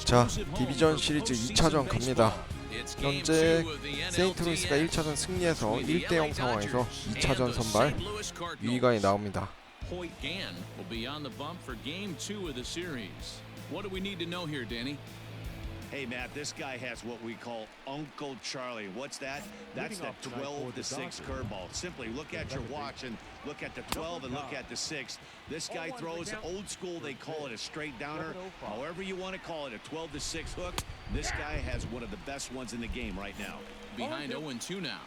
자, 디비전 시리즈 2차전 갑니다. 현재 세인트루이스가 1차전 승리해서 1대0 상황에서 2차전 선발 유희관이 나옵니다. Hey Matt, this guy has what we call Uncle Charlie. What's that? That's that 12-6 curveball. Simply look at your watch and look at the 12 and look at the 6. This guy throws old school, they call it a straight downer. However you want to call it, a 12-6 hook. This guy has one of the best ones in the game right now. Behind 0-2 now.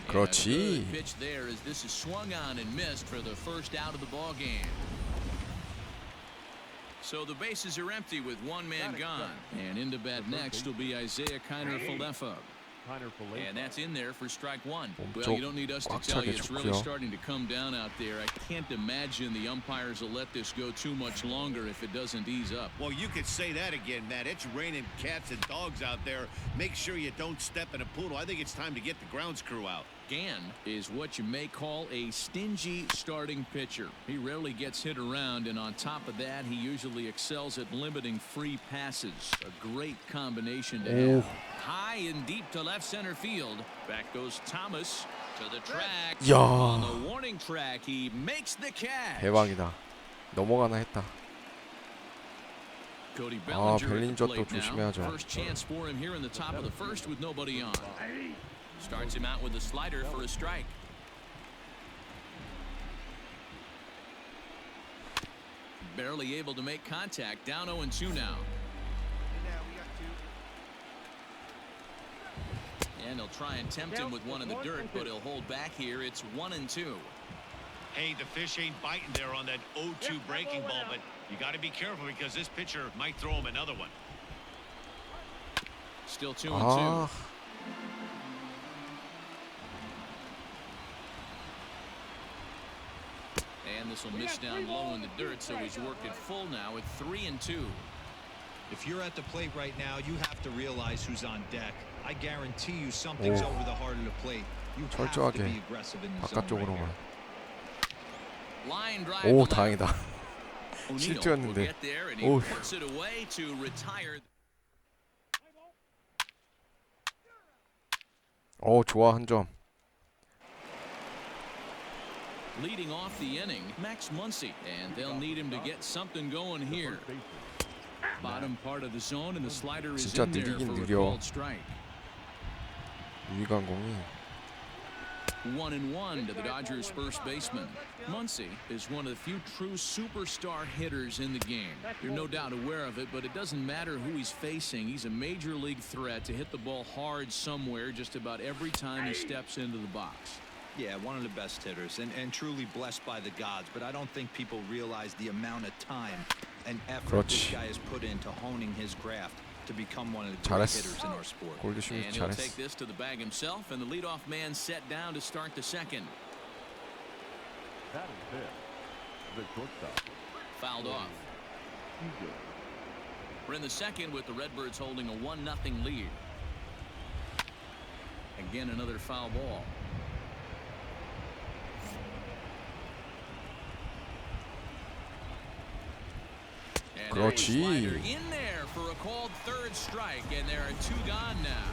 그렇지. Pitch there as this is swung on and missed for the first out of the ball game. So the bases are empty with one man gone. And into bat next will be Isaiah Kiner-Falefa. And that's in there for strike one. Well, you don't need us to tell you it's really starting to come down out there. I can't imagine the umpires will let this go too much longer if it doesn't ease up. Well, you could say that again, Matt. It's raining cats and dogs out there. Make sure you don't step in a poodle. I think it's time to get the grounds crew out. Gann is what you may call a stingy starting pitcher. He rarely gets hit around, and on top of that, he usually excels at limiting free passes. A great combination to have. High and deep to left center field. Back goes Thomas to the track. On the warning track, he makes the catch. 대박이다. 넘어가나 했다. Cody Bellinger 벨린저 또 조심해야죠. First chance for him here in the top of the first with nobody on. Starts him out with a slider for a strike. Barely able to make contact. Down 0-2 now. And he'll try and tempt him with one in the dirt, but he'll hold back here. It's 1-2. Hey, the fish ain't biting there on that 0-2 breaking ball, but you got to be careful because this pitcher might throw him another one. Still 2-2. And this will miss down low in the dirt, so he's worked it full now at 3-2. If you're at the plate right now, you have to realize who's on deck. I guarantee you something's over the heart of the plate. You have to be aggressive in the zone right here. Line drive. 오, 다행이다. 실투였는데. 오. Puts it away to retire. 좋아, 한 점. Leading off the inning, Max Muncy, and they'll need him to get something going here. Bottom part of the zone, and the slider is in there for a called strike. 유희관 공이 1-1 to the Dodgers' first baseman. Muncy is one of the few true superstar hitters in the game. You're no doubt aware of it, but it doesn't matter who he's facing. He's a major league threat to hit the ball hard somewhere just about every time he steps into the box. Yeah, one of the best hitters and truly blessed by the gods, but I don't think people realize the amount of time and effort this guy has put into honing his craft to become one of the great hitters in our sport. And he'll take this to the bag himself, and the leadoff man set down to start the second. Fouled off. We're in the second with the Redbirds holding a 1-0 lead. Again, another foul ball. 그렇지. In there for a called third strike, and there are two gone now.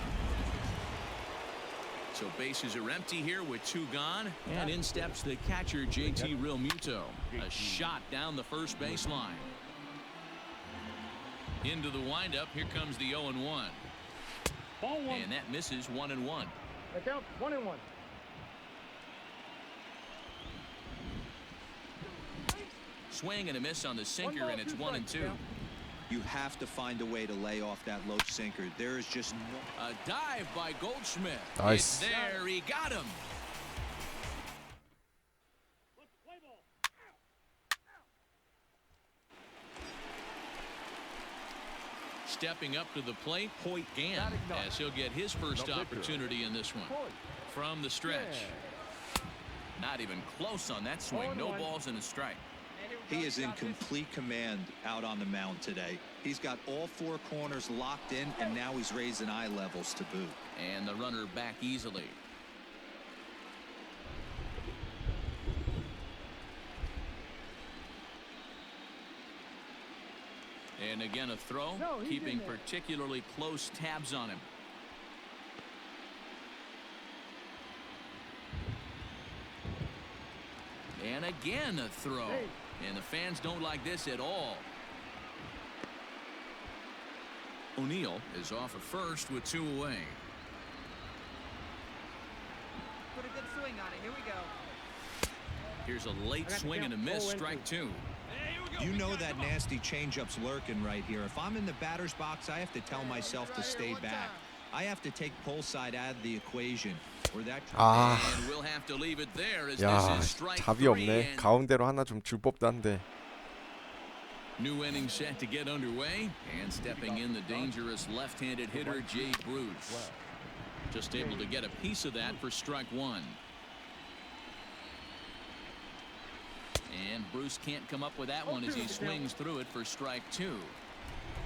So bases are empty here with two gone, and in steps the catcher JT Realmuto. A shot down the first baseline. Into the windup, here comes the 0-1. And that misses 1-1. Look out, 1-1. Swing and a miss on the sinker, and it's 1-2. You have to find a way to lay off that low sinker. There is just no. A dive by Goldschmidt. Nice. It's there, he got him. Stepping up to the plate, Hoyt Gann, as he'll get his first opportunity in this one. From the stretch. Not even close on that swing. No balls and a strike. He is in complete command out on the mound today. He's got all four corners locked in, and now he's raising eye levels to boot. And the runner back easily. And again a throw, keeping particularly close tabs on him. And again a throw. And the fans don't like this at all. O'Neal is off at first with 2 away. Put a good swing on it. Here we go. Here's a late swing and a miss, strike 2. You know that nasty changeup's lurking right here. If I'm in the batter's box, I have to tell myself to stay back. I have to take pull side out of the equation. Or that. And we'll have to leave it there as 야, this is strike 답이 3 없네. and 가운데로 하나 좀 줄 법도 한데. new inning set to get underway, and stepping in the dangerous left-handed hitter Jay Bruce. Just able to get a piece of that for strike 1. And Bruce can't come up with that one as he swings through it for strike 2.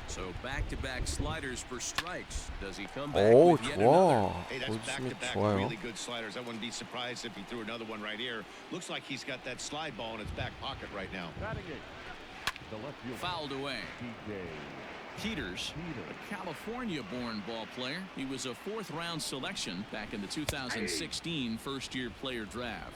So back-to-back sliders for strikes. Does he come back 오, with yet another? 좋아. Hey, that's 골스미트 back-to-back 좋아요. really good sliders. I wouldn't be surprised if he threw another one right here. Looks like he's got that slide ball in his back pocket right now. Fouled away. Peters, a California-born ball player. He was a 4th-round selection back in the 2016 first-year player draft.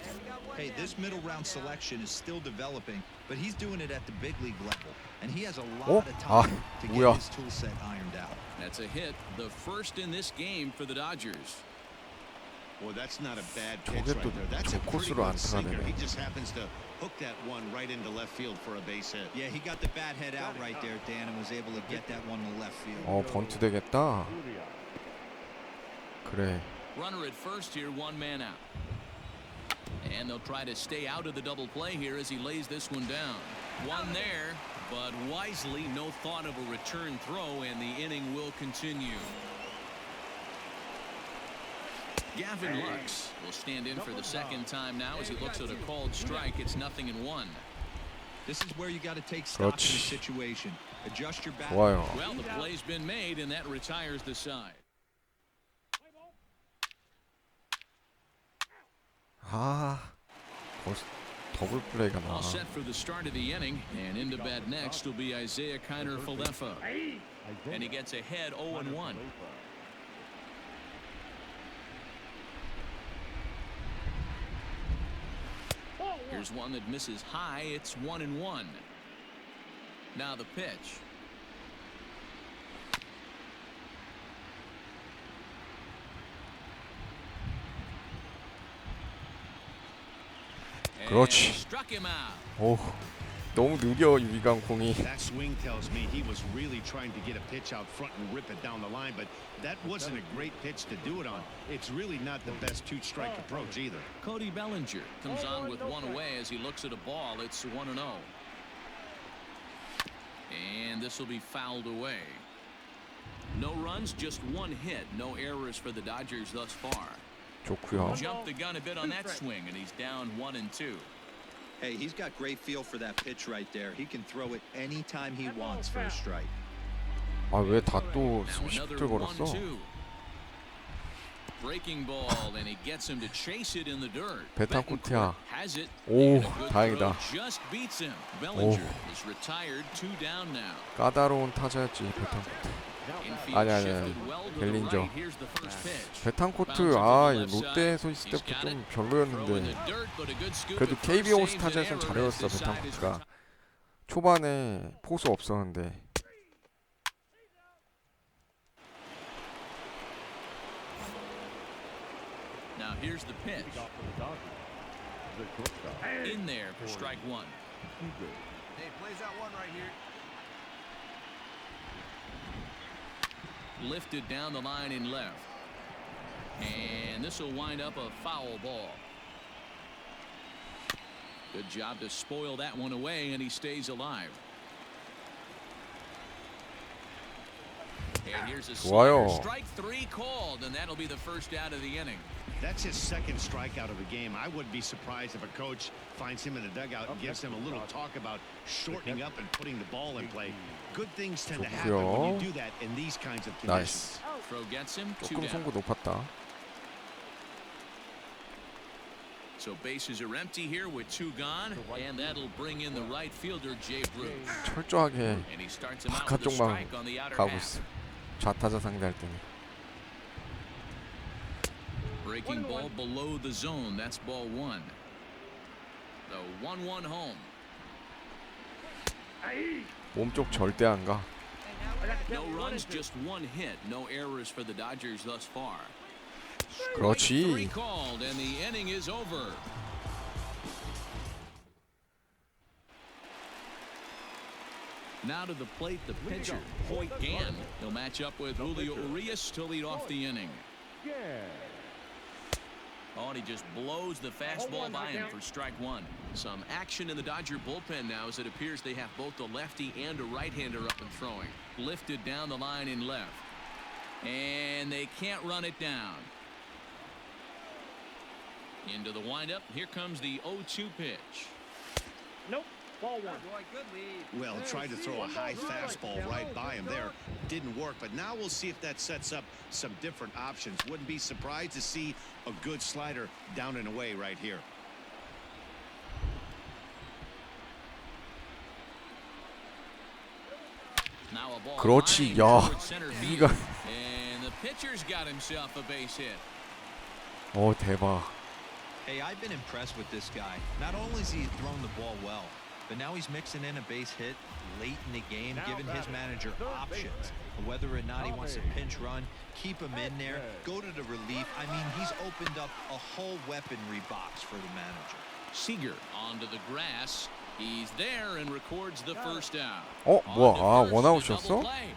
Hey, this middle round selection is still developing, but he's doing it at the big league level, and he has a lot of time to 뭐야. get his tool set ironed out. That's a hit, the first in this game for the Dodgers. Well, that's not a bad pitch 저게 right 또 there. That's 저 a pretty 코스로 안 good sinker. 들어가네. He just happens to hook that one right into left field for a base hit. Yeah, he got the bat head out right there, Dan, and was able to get that one to left field. 번트 되겠다. 그래. Runner at first here, 1 man out. And they'll try to stay out of the double play here as he lays this one down. One there, but wisely no thought of a return throw, and the inning will continue. Gavin Lux will stand in for the second time now as he looks at a called strike. It's 0-1. This is where you got to take stock in the 그렇지. situation. Adjust your bat. 좋아요. Well, the play's been made, and that retires the side. 더블 플레이가 나와. All set for the start of the inning, and into bat next will be Isaiah Kiner-Falefa. And he gets ahead 0-1. Here's one that misses high. It's 1-1. Now the pitch. 그렇지. And struck him out. 오, 너무 느려 유희관 공이. That swing tells me he was really trying to get a pitch out front and rip it down the line, but that wasn't a great pitch to do it on. It's really not the best 2-strike approach either. Cody Bellinger comes on with 1 away as he looks at a ball. It's 1-0. And this will be fouled away. No runs, just 1 hit. No errors for the Dodgers thus far. 좋고요. Jumped the gun a bit on that swing, and he's down 1-2. Hey, he's got great feel for that pitch right there. He can throw it anytime he wants for a strike. 아, 왜 다 또 Now another 스위프트 걸었어? 1-2. Breaking ball, and he gets him to chase it in the dirt. 베탄코트야. Has it. 오, And a good 다행이다. throw just beats him. Bellinger is retired, 2 down now. 까다로운 타자였지 베탄코트. Infield 아니, shifted well to the 갤린저. right. Here's the first pitch. 베탄코트 이 롯데에서 있을 때부터 좀 별로였는데 그래도 KBO 스타즈에선 잘해줬어 베탄코트가. 초반에 포수 없었는데. Now here's the pitch. In there for strike 1. Hey, plays out 1 right here. Lifted down the line in left. And this will wind up a foul ball. Good job to spoil that one away, and he stays alive. And here's a 좋아요. strike 3 called, and that'll be the first out of the inning. That's his second strikeout of the game. I wouldn't be surprised if a coach finds him in the dugout and gives him a little talk about shortening up and putting the ball in play. Good things tend to happen when you do that in these kinds of conditions. 나이스. Throw gets him 2 조금 down. 송구 높았다. So bases are empty here with 2 gone, and that'll bring in the right fielder Jay Bruce. 철저하게 And he starts him out with a 바깥쪽만 strike on the outer 가고 half. 있어. 좌타자 상대할 때는. Breaking ball below the zone. That's ball 1. The 1-1 home. 몸쪽 절대 안 가. No runs, just 1 hit. No errors for the Dodgers thus far. 그렇지. 3 called, and the inning is over. Now to the plate, the pitcher, Hoyt Gann. He'll match up with Julio Urias to lead off the inning. Oh, and he just blows the fastball by him for strike 1. Some action in the Dodger bullpen now as it appears they have both a lefty and a right-hander up and throwing. Lifted down the line in left. And they can't run it down. Into the windup. Here comes the 0-2 pitch. Nope. Ball 1. Boy, good lead. Well, tried to throw a high fastball right by him there. Didn't work, but now we'll see if that sets up some different options. Wouldn't be surprised to see a good slider down and away right here. Now a ball 그렇지. flying 야, towards center field. 이거. And the pitcher's got himself a base hit. 대박. Hey, I've been impressed with this guy. Not only has he thrown the ball well, but now he's mixing in a base hit late in the game, giving his manager options. Whether or not he wants to pinch run, keep him in there, go to the relief. I mean, he's opened up a whole weaponry box for the manager. Seager onto the grass. He's there and records the first out. 뭐야? 아, On to first, 원아웃이었어? a double play.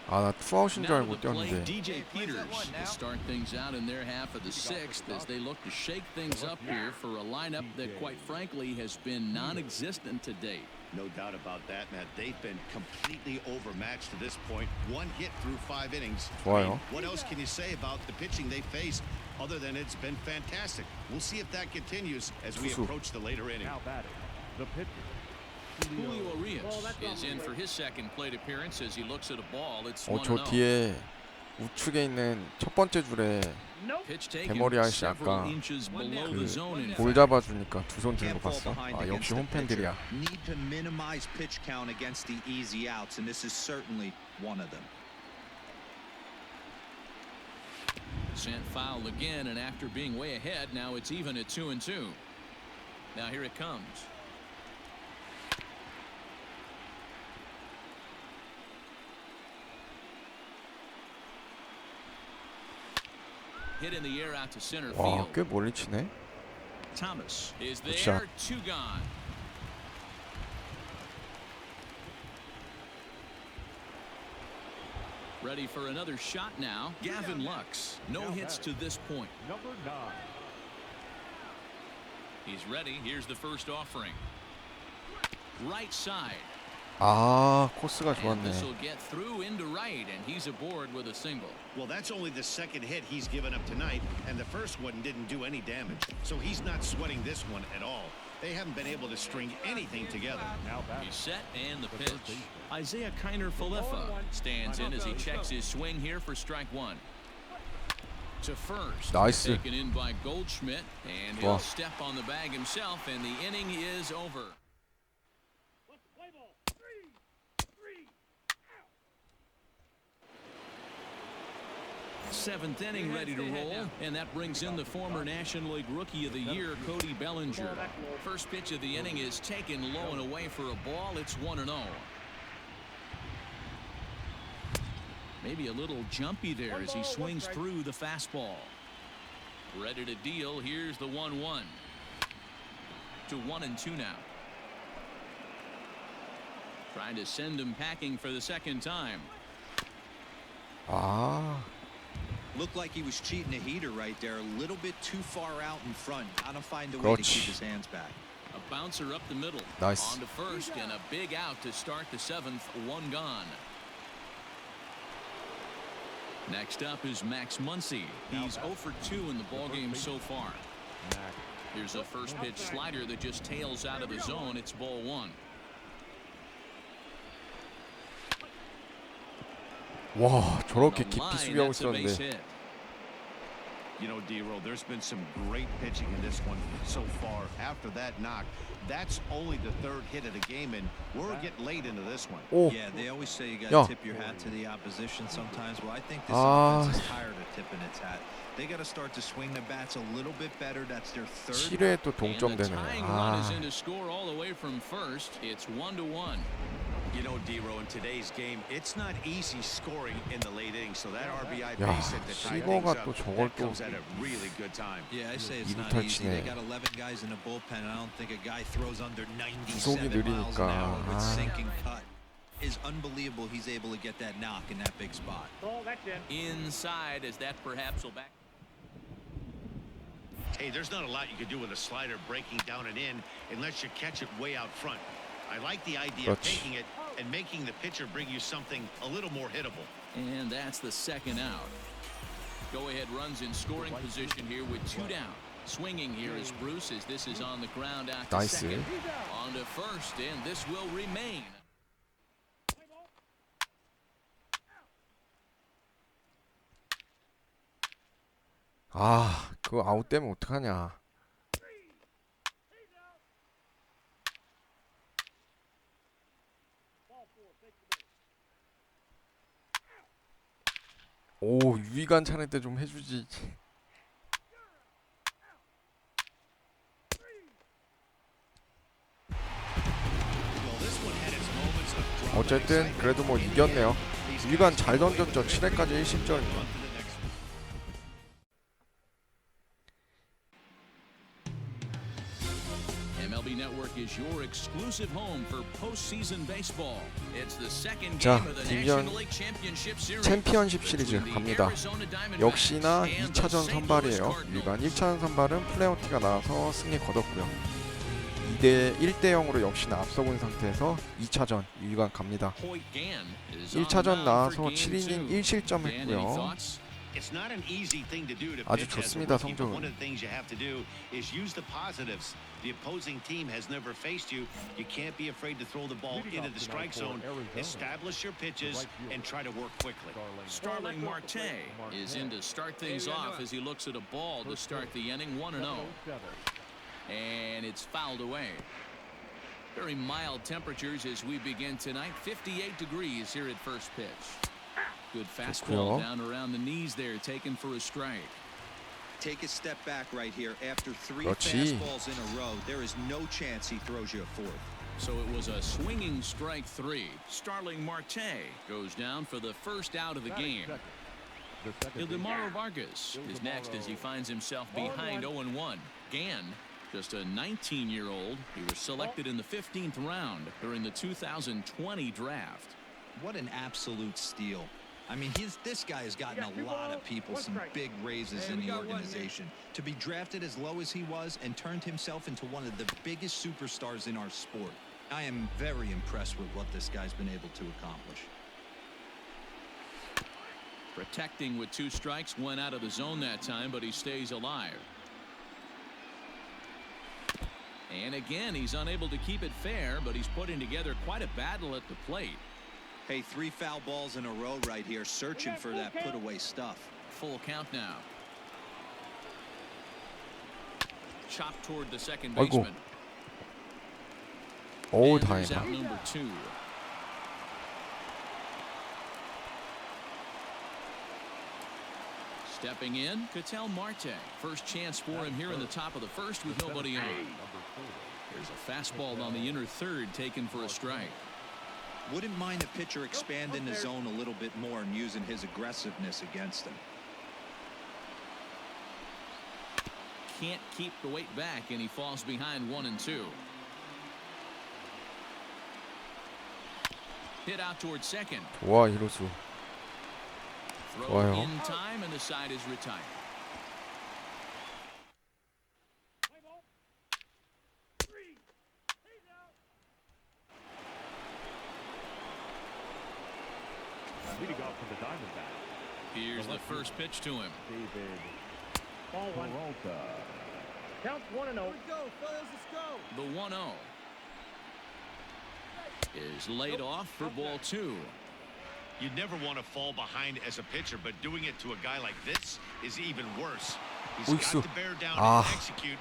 아, 나 투아웃인 줄 Now 알고 to the plate, 뛰었는데. DJ Peters will start things out in their half of the 6th as they look to shake things up here for a lineup that, quite frankly, has been non-existent to date. No doubt about that, Matt. They've been completely overmatched to this point. 1 hit through 5 innings. 좋아요. What else can you say about the pitching they faced other than it's been fantastic? We'll see if that continues as we 투수. approach the later inning. Now batting. The pitcher. Julio Urias is in for his second plate appearance as he looks at a ball. It's 1-0. 저 뒤에 우측에 있는 첫 번째 줄에 Pitch taken 대머리 아저씨 several 아까 inches below the zone. In 볼 fact. 잡아주니까 두 손 들고 Can't fall 갔어. behind 아, against 역시 the pitcher. 홈팬들이야. Need to minimize pitch count against the easy outs, and this is certainly one of them. Sent foul again, and after being way ahead, now it's even at 2-2. Now here it comes. Hit in the air out to center 와, field. 꽤 멀리 치네. Thomas is Good there. shot. 2 gone. Ready for another shot now. Gavin Lux. No hits to this point. Number 9. He's ready. Here's the first offering. Right side. 아, 코스가 And this 좋았네. will get through into right, and he's aboard with a single. Well, that's only the second hit he's given up tonight, and the first one didn't do any damage. So he's not sweating this one at all. They haven't been able to string anything together. Now batting. He's set, and the pitch. Isaiah Kiner Falefa stands in as he checks his swing here for strike 1. To first. 나이스. Taken in by Goldschmidt, and he'll Wow. step on the bag himself, and the inning is over. Seventh inning ready to roll, and that brings in the former National League Rookie of the Year, Cody Bellinger. First pitch of the inning is taken low and away for a ball. It's 1-0. Maybe a little jumpy there as he swings through the fastball. Ready to deal. Here's the 1-1. To 1-2 now. Trying to send him packing for the second time. 아, Looked like he was cheating a heater right there, a little bit too far out in front. Gotta find a way to keep his hands back. A bouncer up the middle. Nice. On to first, and a big out to start the 7th. 1 gone. Next up is Max Muncy. He's 0 for 2 in the ballgame so far. Here's a first pitch slider that just tails out of the zone. It's ball 1. 와, 저렇게 On the 깊이 line, 수비하고 that's a base 있었는데. hit. You know, D-Roll, there's been some great pitching in this one so far. After that knock, that's only the third hit of the game, and we're getting late into this one. 오. Yeah, they always say you got 야. to tip your hat to the opposition sometimes. Well, I think this offense is tired of tipping its hat. They got to start to swing the bats a little bit better. That's their third. 7회에 또 And the 동점되네. tying run is in to score all the way from first. It's 1-1. You know, D-Roll, in today's game, it's not easy scoring in the late innings, so that RBI 야, base hit to tie things 시거가 up, 또 저걸 that 또 comes at a really good time. Yeah, I say it's not 이루타 easy. They 치네. got 11 guys in the bullpen, and I don't think a guy throws under 구속이 97 miles an hour 느리니까. with 아. sinking cut. Is unbelievable he's able to get that knock in that big spot. Oh, that's in. Inside as that perhaps will back. Hey, there's not a lot you can do with a slider breaking down and in unless you catch it way out front. I like the idea of 그렇지. taking it and making the pitcher bring you something a little more hittable. And that's the second out. Go ahead runs in scoring position here with 2 down. Swinging here is Bruce as this is on the ground out to 나이스. second. On to first, and this will remain. 아, 그거 아웃되면 어떡하냐. 오, 유희관 차례 때 좀 해주지. 어쨌든 그래도 뭐 이겼네요. 유희관 잘 던졌죠. 7회까지 1실점. MLB Network is your exclusive home for postseason baseball. It's the second 자, game of the 디비전 National League Championship Series. 챔피언십 시리즈 between the 갑니다. Arizona Diamondbacks 역시나 and the 2차전 St. Louis 선발이에요. Cardinals. 유희관 1차전 선발은 플레어티가 나와서 승리 거뒀고요. 1대0으로 역시나 앞서고 있는 상태에서 2차전 유희관 갑니다. Hoyt Gann is on 1차전 mound 나와서 for game 7이닝 2. 1실점 Dan, any 했고요. thoughts? It's not an easy thing to do to 아주 pitch as a 좋습니다, rookie, but 성적은. one of the things you have to do is use the positives. The opposing team has never faced you. You can't be afraid to throw the ball into the strike zone, establish your pitches, and try to work quickly. Starling Marte is in to start things off as he looks at a ball to start the inning 1-0. And it's fouled away. Very mild temperatures as we begin tonight. 58 degrees here at first pitch. Good fastball 좋고요. down around the knees there, taken for a strike. Take a step back right here. After 3 그렇지. fastballs in a row, there is no chance he throws you a fourth. So it was a swinging strike 3. Starling Marte goes down for the first out of the game. Ildemaro Vargas is next as he finds himself behind 0-1. Gann, just a 19-year-old. He was selected in the 15th round during the 2020 draft. What an absolute steal. I mean, this guy has gotten a lot of people some big raises in the organization. To be drafted as low as he was and turned himself into one of the biggest superstars in our sport. I am very impressed with what this guy's been able to accomplish. Protecting with 2 strikes, went out of the zone that time, but he stays alive. And again, he's unable to keep it fair, but he's putting together quite a battle at the plate. Hey, 3 foul balls in a row right here, searching for that put-away stuff. Full count now. Chopped toward the second 아이고. baseman. 어우, And there's 다행이다. out number 2. Stepping in, Ketel Marte. First chance for him here in the top of the first with nobody on. There's a fastball on the inner third taken for a strike. Wouldn't mind the pitcher expanding the zone a little bit more and using his aggressiveness against him. Can't keep the weight back, and he falls behind 1-2. Hit out towards second. 와, 이로수. Throw 좋아요. in time, and the side is retired. Leading off from the Diamondbacks, Here's the first pitch to him. David. Ball 1. Counts 1-0. The 1-0 is laid off for ball 2. You'd never want to fall behind as a pitcher, but doing it to a guy like this is even worse. He's 오익수. got to bear down 아. and execute.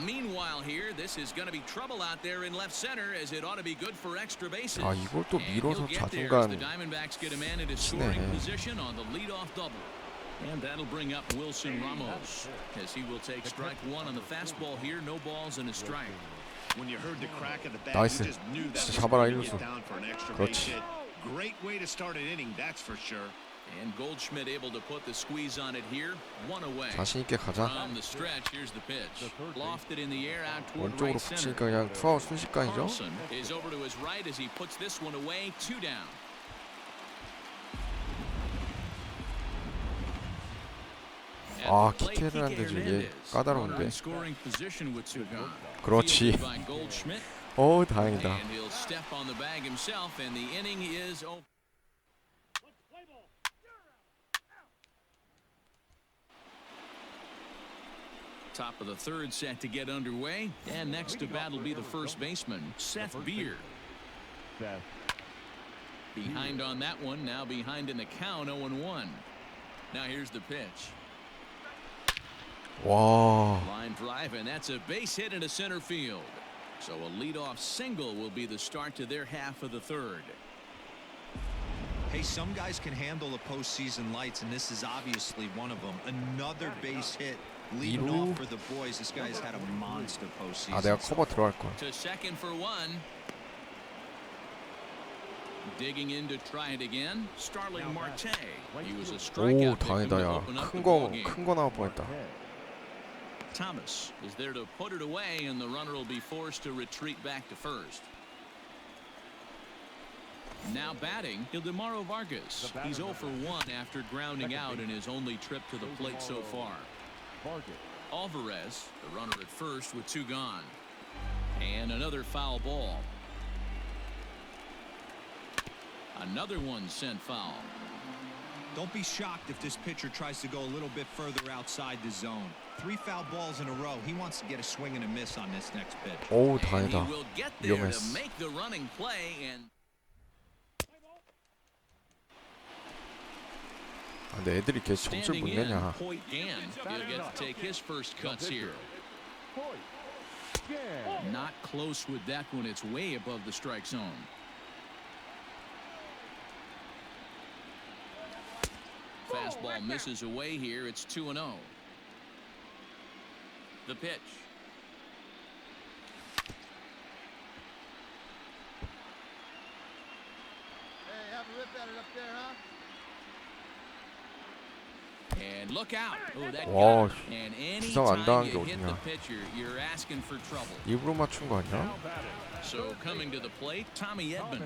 Meanwhile, here, this is going to be trouble out there in left center, as it ought to be good for extra bases. 아, 이걸 또 And 밀어서 he'll get there as the 자존감 Diamondbacks get a man into 치네. scoring position on the leadoff double. And that'll bring up Wilson Ramos, as he will take strike one on the fastball here. No balls and a strike. When you heard the crack of the bat, 나이스. you just knew that 진짜 was 잡아라, going to 일루수. get down for an extra base 그렇지. hit. Great way to start an inning, that's for sure. And Goldschmidt able to put the squeeze on it here. One away. 자신 있게 가자. From the stretch, here's the pitch. Lofted in the air out toward 왼쪽으로 right center. 붙이니까 그냥 투아웃 순식간이죠. Carlson is over to his right as he puts this one away. 2 down. 아, 키케를 안 되지. 얘 까다로운데. Scoring position with 2 gone. 그렇지. Fielded by Goldschmidt. 다행이다. And he'll step on the bag himself, and the inning is over. Top of the third set to get underway, and next to bat will be the first baseman, Seth Beer. Behind on that one, now behind in the count, 0-1. Now here's the pitch. 와. Line drive, and that's a base hit into center field. So a leadoff single will be the start to their half of the third. Hey, some guys can handle the postseason lights, and this is obviously one of them. Another base hit leading off for the boys. This guy's had a monster postseason. 아, 내가 커버 들어갈 거야. To second for one. Digging in to try it again. Starling Marte. He was a 오, strikeout victim 다행이다, to 야. open up the 큰 ballgame. 거 나올 뻔했다. Thomas is there to put it away, and the runner will be forced to retreat back to first. Now batting, Ildemaro Vargas. He's 0 for 1 after grounding out in his only trip to the plate so far. Alvarez, the runner at first with 2 gone. And another foul ball. Another one sent foul. Don't be shocked if this pitcher tries to go a little bit further outside the zone. 3 foul balls in a row. He wants to get a swing and a miss on this next pitch. 오, And he 다행이다. will get there to 위험했어. make the running play. And 아, 근데 애들이 계속 점수를 못 standing in, 내냐. Hoyt Gann. He'll get to take his first cuts here. Not close with that one. It's way above the strike zone. Fastball misses away here. It's 2-0. The pitch. And look out. Oh, that 와, got it. And 부상 안 anytime 당한 게 you hit the 어디냐. pitcher, you're asking for trouble. 입으로 맞춘 거 아니야? So coming to the plate, Tommy Edman.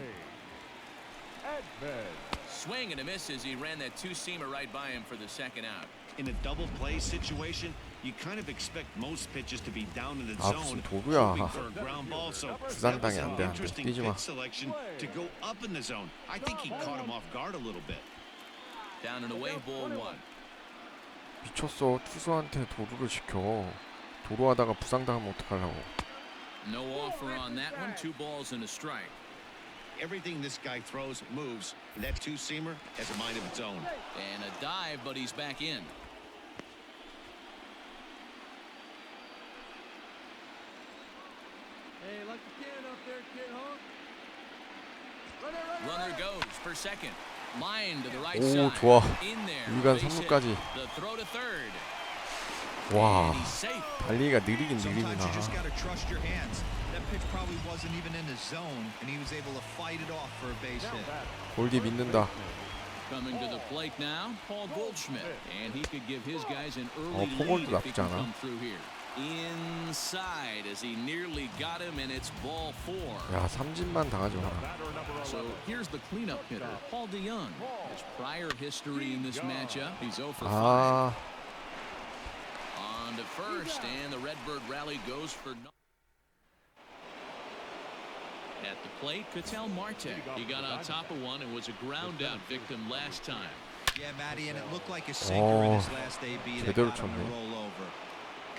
Swing and a miss as he ran that 2-seamer right by him for the second out. In a double play situation, you kind of expect most pitches to be down in the 아, zone, 무슨 도루야. hoping for a ground ball. So that was 부상당해, 안 an 돼, 안 돼. interesting 뛰지 마. pitch selection to go up in the zone. I think he caught him off guard a little bit. Down and away, ball 1. 미쳤어. 투수한테 도루를 시켜. 도루하다가 부상당하면 어떡하려고. No offer on that one. 2 balls and a strike. Everything this guy throws moves. That 2-seamer has a mind of its own. And a dive, but he's back in. Hey, like the can up there, kid, huh? Runner goes for second. Line to the right 오, side. 좋아. In there. 유희관 Base hit. 3루까지. The throw to third. 와, And he's safe. 달리기가 느리긴 Sometimes you just 느리구나. got to trust your hands. That pitch probably wasn't even in the zone, and he was able to fight it off for a base hit. 골디 믿는다. Coming to the plate now, Paul Goldschmidt, and he could give his guys an early 포골도 lead if he 나쁘지 can 않아. come through here. Inside as he nearly got him, and it's ball 4. 야, 삼진만 당하지 마라. So here's the cleanup hitter, Paul DeYoung. His prior history in this matchup, he's 0 for 5. 아, On to first, and the Redbird rally goes for no. At the plate, Ketel Marte. He got on top of one and was a ground out victim last time. Yeah, Matty, and it looked like a sinker in his last AB that 제대로 got him to 쳤네. roll over.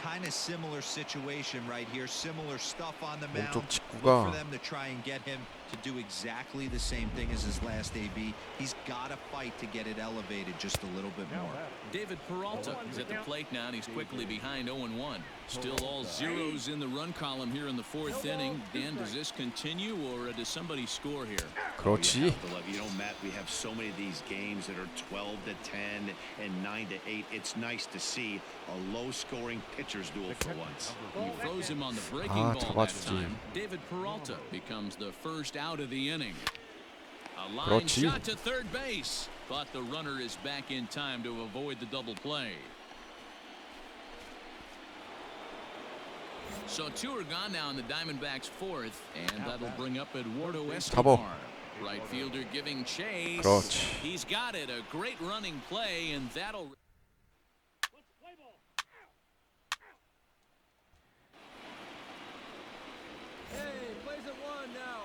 kind of similar situation right here. Similar stuff on the mound. 왼쪽 Look for 직구가 them to try and get him to do exactly the same thing as his last AB. He's got to fight to get it elevated just a little bit more. David Peralta is at the plate now, and he's quickly behind 0-1. Still all zeros in the run column here in the fourth inning. Dan, does this continue, or does somebody score here? 그렇지. You know, Matt, we have so many of these games that are 12-10 and 9-8. It's nice to see a low-scoring pitcher's duel for once. He froze him on the breaking ball that time. David Peralta becomes the first out of the inning. A line 그렇지. shot to third base, but the runner is back in time to avoid the double play. So two are gone now in the Diamondbacks' fourth, and that'll bring up Eduardo Escobar. Right fielder giving chase. 그렇지. He's got it. A great running play, and that'll. Hey, plays at one now.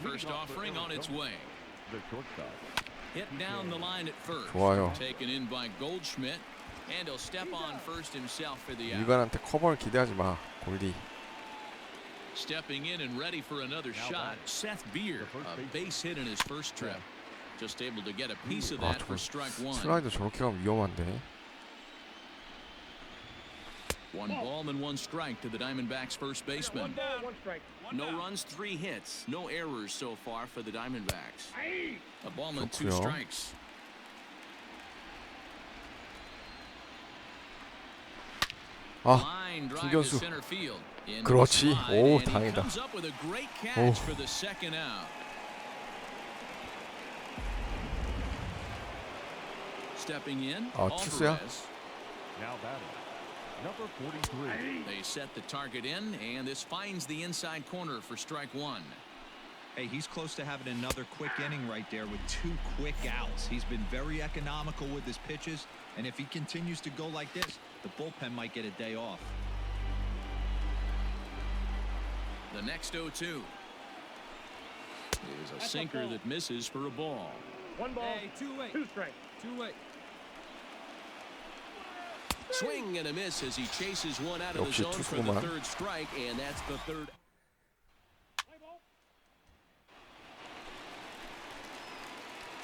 First offering on its way. The shortstop. Hit down the line at first. 좋아요. Taken in by Goldschmidt, and he'll step on first himself for the out. 유희관한테 커버를 기대하지 마. 골디. Stepping in and ready for another shot, Seth Beer, a base hit in his first trip. Just able to get a piece of 아, that for strike one. 슬라이더 저렇게 가면 위험한데. One ball and one strike to the Diamondbacks' first baseman. One strike. No runs, 3 hits, no errors so far for the Diamondbacks. A ball and 2 좋고요. strikes. 아, Line drive to 중견수. center field. In 그렇지. the slide, 오, and he 다행이다. comes up with a great catch 오. for the second out. Stepping in, 아, 투수야? Now batting. Number 43. They set the target in, and this finds the inside corner for strike one. Hey, he's close to having another quick inning right there with 2 quick outs. He's been very economical with his pitches, and if he continues to go like this, the bullpen might get a day off. The next 0-2 is a sinker that misses for a ball. One ball. Hey, 2-way. 2 strikes. 2-way. Swing and a miss as he chases one out of the 역시 zone for the 투수구만. third strike, and that's the third.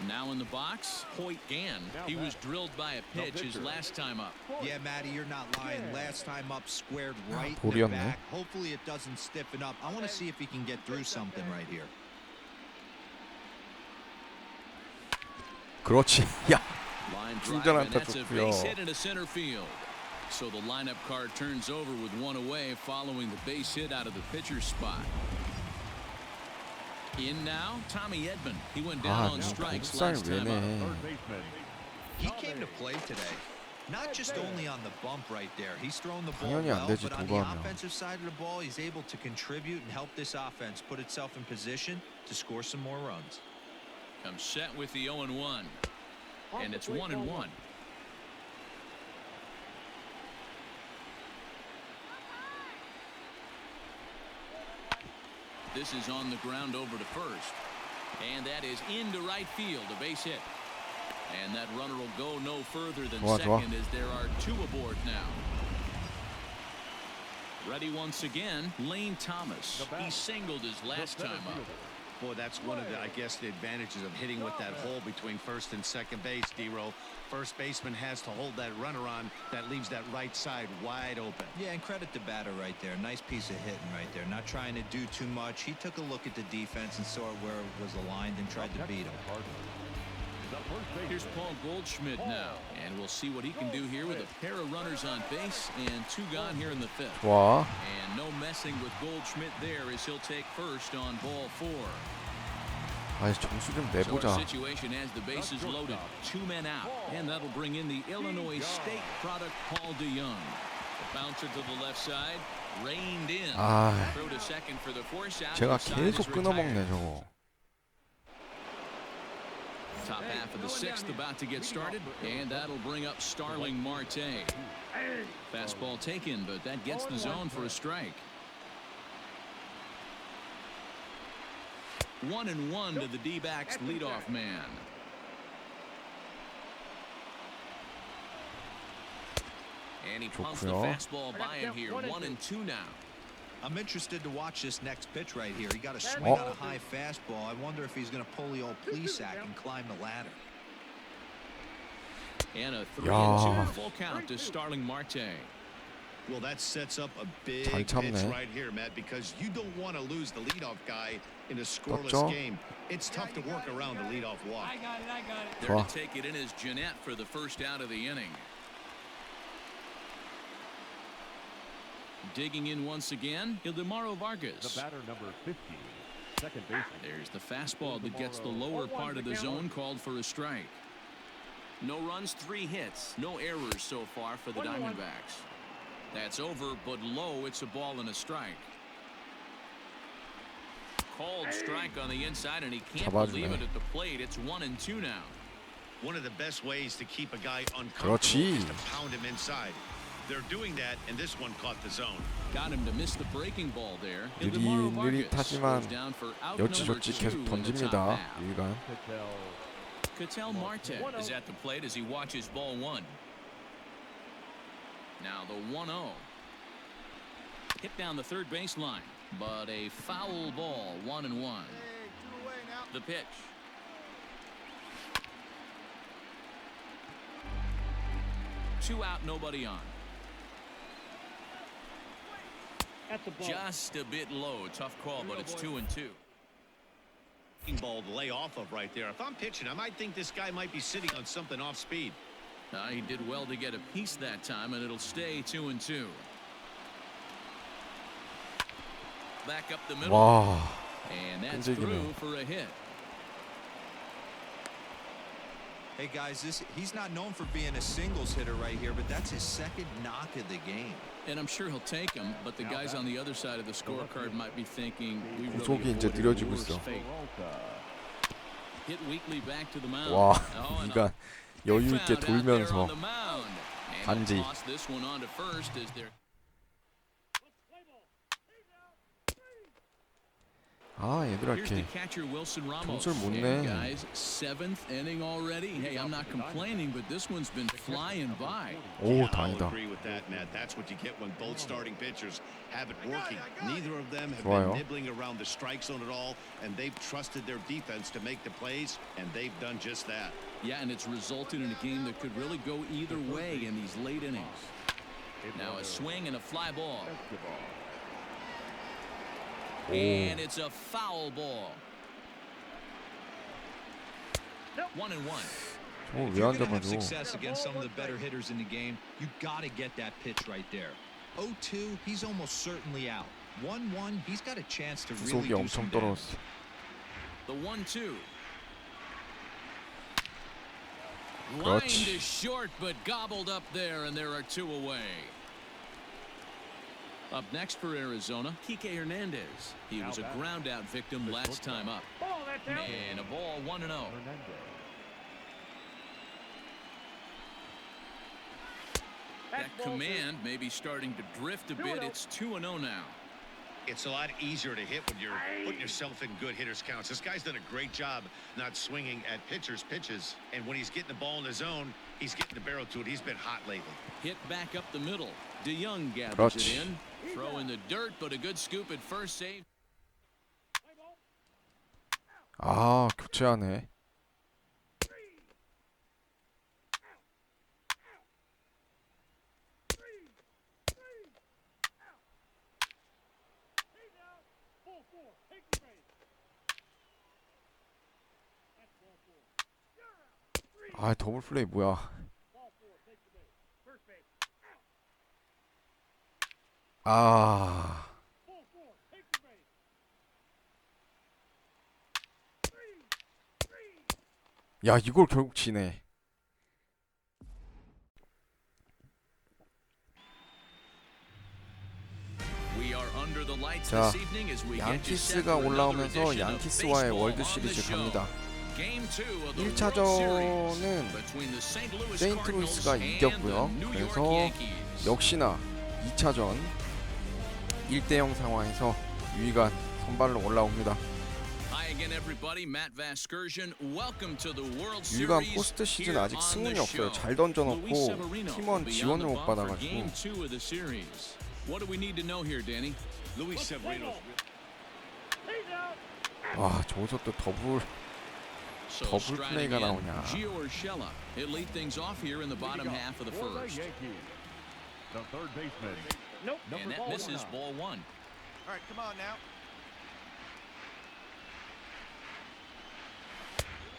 Now in the box, Hoyt Gann. He was drilled by a pitch his last time up. Yeah, Matty, you're not lying. Last time up, squared right in the 볼이었네. back. Hopefully it doesn't stiffen up. I want to see if he can get through something right here. 그렇지. 야, Line drive, 충전한 and 타 that's a 좋고요. base hit into center field. So the lineup card turns over with one away following the base hit out of the pitcher's spot. In now, Tommy Edman. He went down 아, on strikes 복사를 last 왜 time up. 내? Third baseman. He came to play today. Not just only on the bump right there. He's thrown the ball 당연히 안 well, 되지, but on the 도구하면. offensive side of the ball, he's able to contribute and help this offense put itself in position to score some more runs. Comes set with the 0-1. And it's 1-1. This is on the ground over to first. And that is into right field, a base hit. And that runner will go no further than 좋아, 좋아. second as there are 2 aboard now. Ready once again, Lane Thomas. He singled his last time up. Boy, that's one of the, I guess, the advantages of hitting with that hole between first and second base, D-Roll. First baseman has to hold that runner on. That leaves that right side wide open. Yeah, and credit to batter right there. Nice piece of hitting right there. Not trying to do too much. He took a look at the defense and saw where it was aligned and tried to beat him. Here's Paul Goldschmidt now, and we'll see what he can do here with a pair of runners on base and 2 gone here in the 5th. 좋아. And no messing with Goldschmidt there as he'll take first on ball 4. 아이, 점수 좀 So 내보자. our situation has the bases loaded, 2 men out, and that'll bring in the Illinois State product Paul DeYoung. The bouncer to the left side, reined in. 아, Throw to second for the force out. 제가 Side is 계속 retired. 끊어먹네 저거. Top half of the 6th about to get started, and that'll bring up Starling Marte. Fastball taken, but that gets the zone for a strike. 1-1 to the D-backs leadoff man. And he pumps the 좋고요. fastball by him here. 1-2 now. I'm interested to watch this next pitch right here. He got a swing on a high fastball. I wonder if he's going to pull the old Plesac and climb the ladder. And a 3-2 full count to Starling Marte. Well, that sets up a big 잘 pitch 참네. right here, Matt, because you don't want to lose the leadoff guy in a scoreless 떴죠? game. It's tough to work around the leadoff walk. I got it. There to take it in is Jeanette for the first out of the inning. Digging in once again, Ildemaro Vargas. The batter number 50, second baseman. There's the fastball that gets the lower part of the zone, called for a strike. No runs, 3 hits, no errors so far for the Diamondbacks. That's over, but low. It's a ball and a strike. Called strike on the inside, and he can't believe it at the plate. It's 1-2 now. One of the best ways to keep a guy uncomfortable 그렇지. is to pound him inside. They're doing that, and this one caught the zone. Got him to miss the breaking ball there. 느릿하지만 여지저지 계속 던집니다. 유희관. Ketel Marte is at the plate as he watches ball 1. Now the 1-0. Hit down the third baseline, but a foul ball, 1-1. The pitch. Two out, nobody on. Just a bit low. Tough call, but it's 2-2. Ball to lay off of right there. If I'm pitching, I might think this guy might be sitting on something off speed. He did well to get a piece that time, and it'll stay 2-2. Back up the middle. 와, And that's 끈질기네. through for a hit. Hey guys, he's not known for being a singles hitter right here, but that's his second knock of the game. And I'm sure he'll take him, but the guys on the other side of the scorecard might be thinking we 구속이 really 이제 avoided 느려지고 worse 있어. fate. Hit weakly back to the mound. 와, Oh, and 유희관 여유 있게 found out there 돌면서 on the mound. And 반지. they'll toss this one on to first as they're 아, 얘들아 Here's the 이렇게 catcher Wilson Ramos. 점수를 못 And 내. guys, 7th inning already. Hey, I'm not complaining, but this one's been flying by. 오, I'll 다행이다. agree with that, Matt. That's what you get when both starting pitchers have it working. Neither of them have 좋아요. been nibbling around the strike zone at all, and they've trusted their defense to make the plays, and they've done just that. Yeah, and it's resulted in a game that could really go either way in these late innings. Now a swing and a fly ball. And it's a foul ball. 1-1. 저거 If 왜 you're 안 going to have 잡아줘? success against some of the better hitters in the game, you got to get that pitch right there. 0-2, he's almost certainly out. 1-1, he's got a chance to really 구속이 do 엄청 some damage. 떨어졌어. The 1-2. Lined 그렇지. is short, but gobbled up there, and there are 2 away. Up next for Arizona, Kike Hernandez. He was a ground-out victim last time up. And a ball 1-0. That command may be starting to drift a bit. It's 2-0 now. It's a lot easier to hit when you're putting yourself in good hitters counts. This guy's done a great job not swinging at pitchers' pitches, and when he's getting the ball in the zone, he's getting the barrel to it. He's been hot lately. Hit back up the middle. DeYoung gathers 그렇지. it in. Throw in the dirt, but a good scoop at first save. 아, 교체하네. 아, 더블 플레이 뭐야? 아, 야, 이걸 결국 지네. We are under the lights 자, this evening as we get you set 양키스가 for another 올라오면서 edition of 양키스와의 baseball 월드 on the 시리즈 show. 갑니다. Game 2 of the 1차전은 World Series between the St. Louis 세인트루이스가 Cardinals and 이겼고요. the New York 그래서 Yankees. 역시나 2차전 1대0 상황에서 유희관 선발로 올라옵니다. High Hi again, everybody. Matt Vasgersian. Welcome to the World 유희관 Series. 포스트 시즌 Here 아직 on 승운이 the 없어요. show. 잘 던져놓고 Luis Severino will 팀원 be on 지원을 the 못 bump for 받아가지고. Game 2 of the series. What do we need to know here, Danny? Luis Severino. 와, 저기서 또 더블 So 더블 striding 플레이가 in, 나오냐. Gio Urshela. He'll lead things off here in the bottom half of the first. Yankees. The third baseman. And that misses ball one. All right, come on now.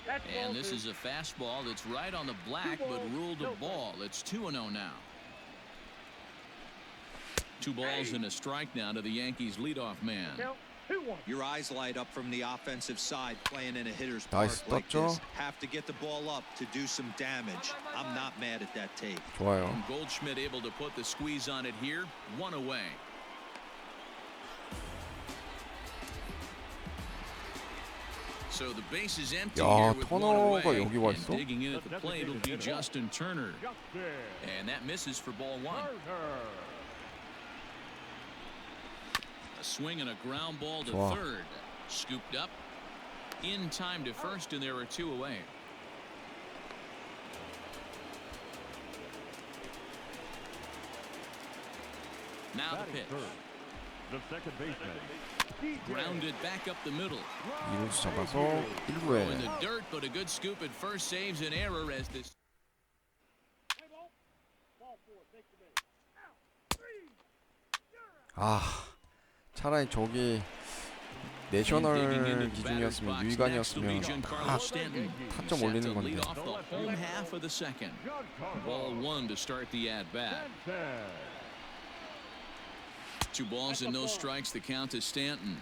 And this is a fastball that's right on the black, but ruled a ball. It's 2-0 now. 2 balls and a strike now to the Yankees leadoff man. Your eyes light up from the offensive side playing in a hitter's 나이스 park like 떴죠? this. Have to get the ball up to do some damage. I'm not mad at that take. 좋아요. And Goldschmidt able to put the squeeze on it here. 1 away. So the base is empty 야, here with 1 away. 터너가 여기 와 And 있어? digging in at the plate will be Justin Turner. Justin And that misses for ball 1. Turner. A swing and a ground ball to 좋아. third. Scooped up. In time to first, and there are 2 away. Now the Batting pitch. third. The second baseman. Grounded back up the middle. 이루수 잡아서 In 1루에. the dirt, but a good scoop at first saves an error as this. 아, 차라리 저기 내셔널 기준이었으면 유희관이었으면 다 타점 올리는 건데. Off the home half of the second. Ball 1 to start the at bat. 2 balls and no strikes. The count to Stanton.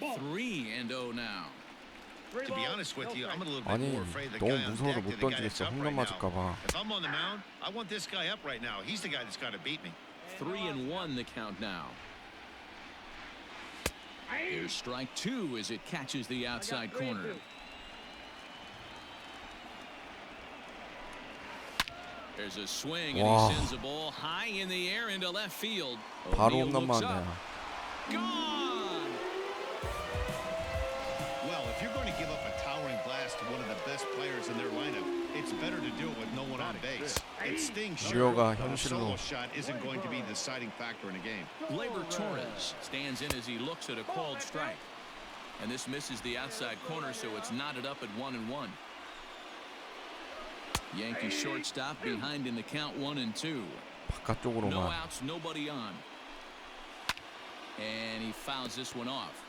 3-0 now. To be honest with you, I'm a little bit 아니, more afraid of the 너무 guy on 무서워서 deck 못 than the guy that's 던지겠어. up 홈런 right now. 맞을까봐. If I'm on the mound, I want this guy up right now. He's the guy that's got to beat me. 3-1 the count now. Here's strike 2 as it catches the outside corner. There's a swing and 와. he sends the ball high in the air into left field. 바로 O'Neal 홈런 looks 맞네요. up. Gone. Well, if you're going to give up a towering blast to one of the best players in their lineup, it's better to do it with no one on base. It stings, sure, 주요가 but a 현실로. solo shot isn't going to be the deciding factor in a game. Gleyber Torres stands in as he looks at a called strike. And this misses the outside corner, so it's knotted up at 1-1. Yankee shortstop behind in the count 1-2. No 바깥쪽으로만. outs, nobody on. And he fouls this one off.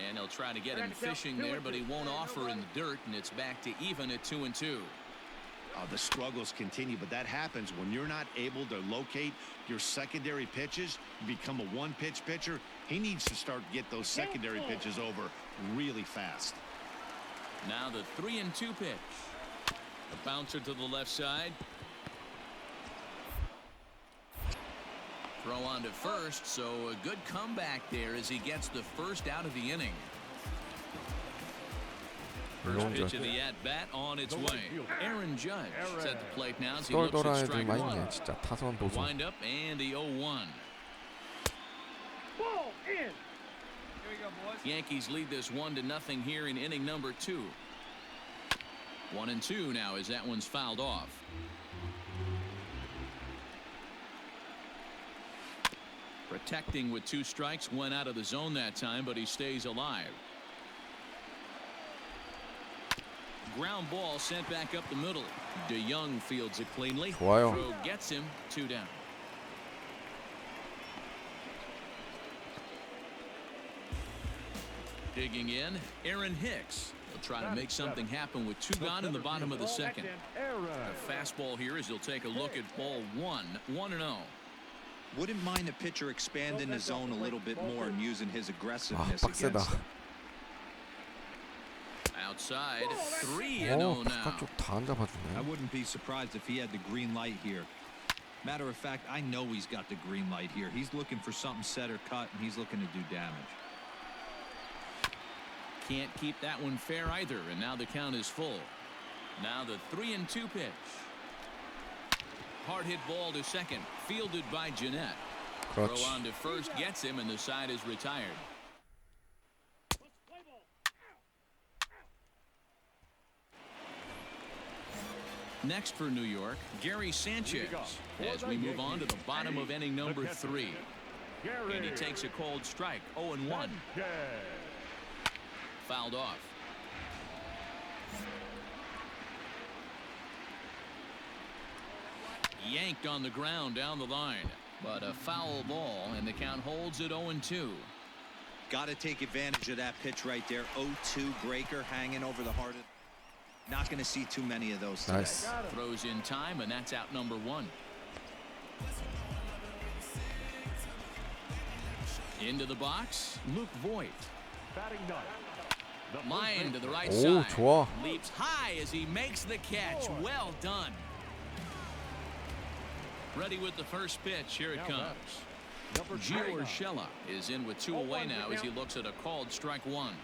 And he'll try to get him fishing there, but he won't offer in the dirt, and it's back to even at 2-2. The struggles continue, but that happens when you're not able to locate your secondary pitches. You become a one-pitch pitcher. He needs to start to get those secondary pitches over really fast. Now the 3-2 pitch. A bouncer to the left side. Throw on to first, so a good comeback there as he gets the first out of the inning. First pitch of the at-bat on its way. Aaron Judge at the plate now as he looks at 똘똘한 strike 애들만 1. 있네. 진짜 타선 The 보소. wind-up and the 0-1. Yankees lead this 1-0 here in inning number 2. 1-2 now as that one's fouled off. Protecting with 2 strikes, went out of the zone that time, but he stays alive. Ground ball sent back up the middle. DeYoung fields it cleanly. 좋아요. Throw gets him 2 down. Digging in, Aaron Hicks. He'll try to make something happen with 2 gone in the bottom of the second. A fastball here as he'll take a look at ball 1, 1-0. Wouldn't mind a pitcher expanding the zone a little bit more and using his 아, aggressiveness 빡세다. against them. Outside, 오, 3-0 now. 바깥쪽 다 안 I 잡아주네. wouldn't be surprised if he had the green light here. Matter of fact, I know he's got the green light here. He's looking for something set or cut, and he's looking to do damage. Can't keep that one fair either, and now the count is full. Now the 3-2 pitch. Hard hit ball to second, fielded by Jeanette. Throw 그렇지. on to first gets him, and the side is retired. Next for New York, Gary Sanchez, as we move on to the bottom of inning number 3. And he takes a cold strike, 0-1. Fouled off. Yanked on the ground down the line, but a foul ball, and the count holds at 0-2. Got to take advantage of that pitch right there. 0-2 breaker hanging over the heart of. Not going to see too many of those today. 나이스. Throws in time, and that's out number 1. Into the box, Luke Voigt. Batting ninth. Line to the right 오, side. 좋아. Leaps high as he makes the catch. Well done. Ready with the first pitch. Here it comes. Gio Urshela is in with 2 away now as he looks at a called strike 1.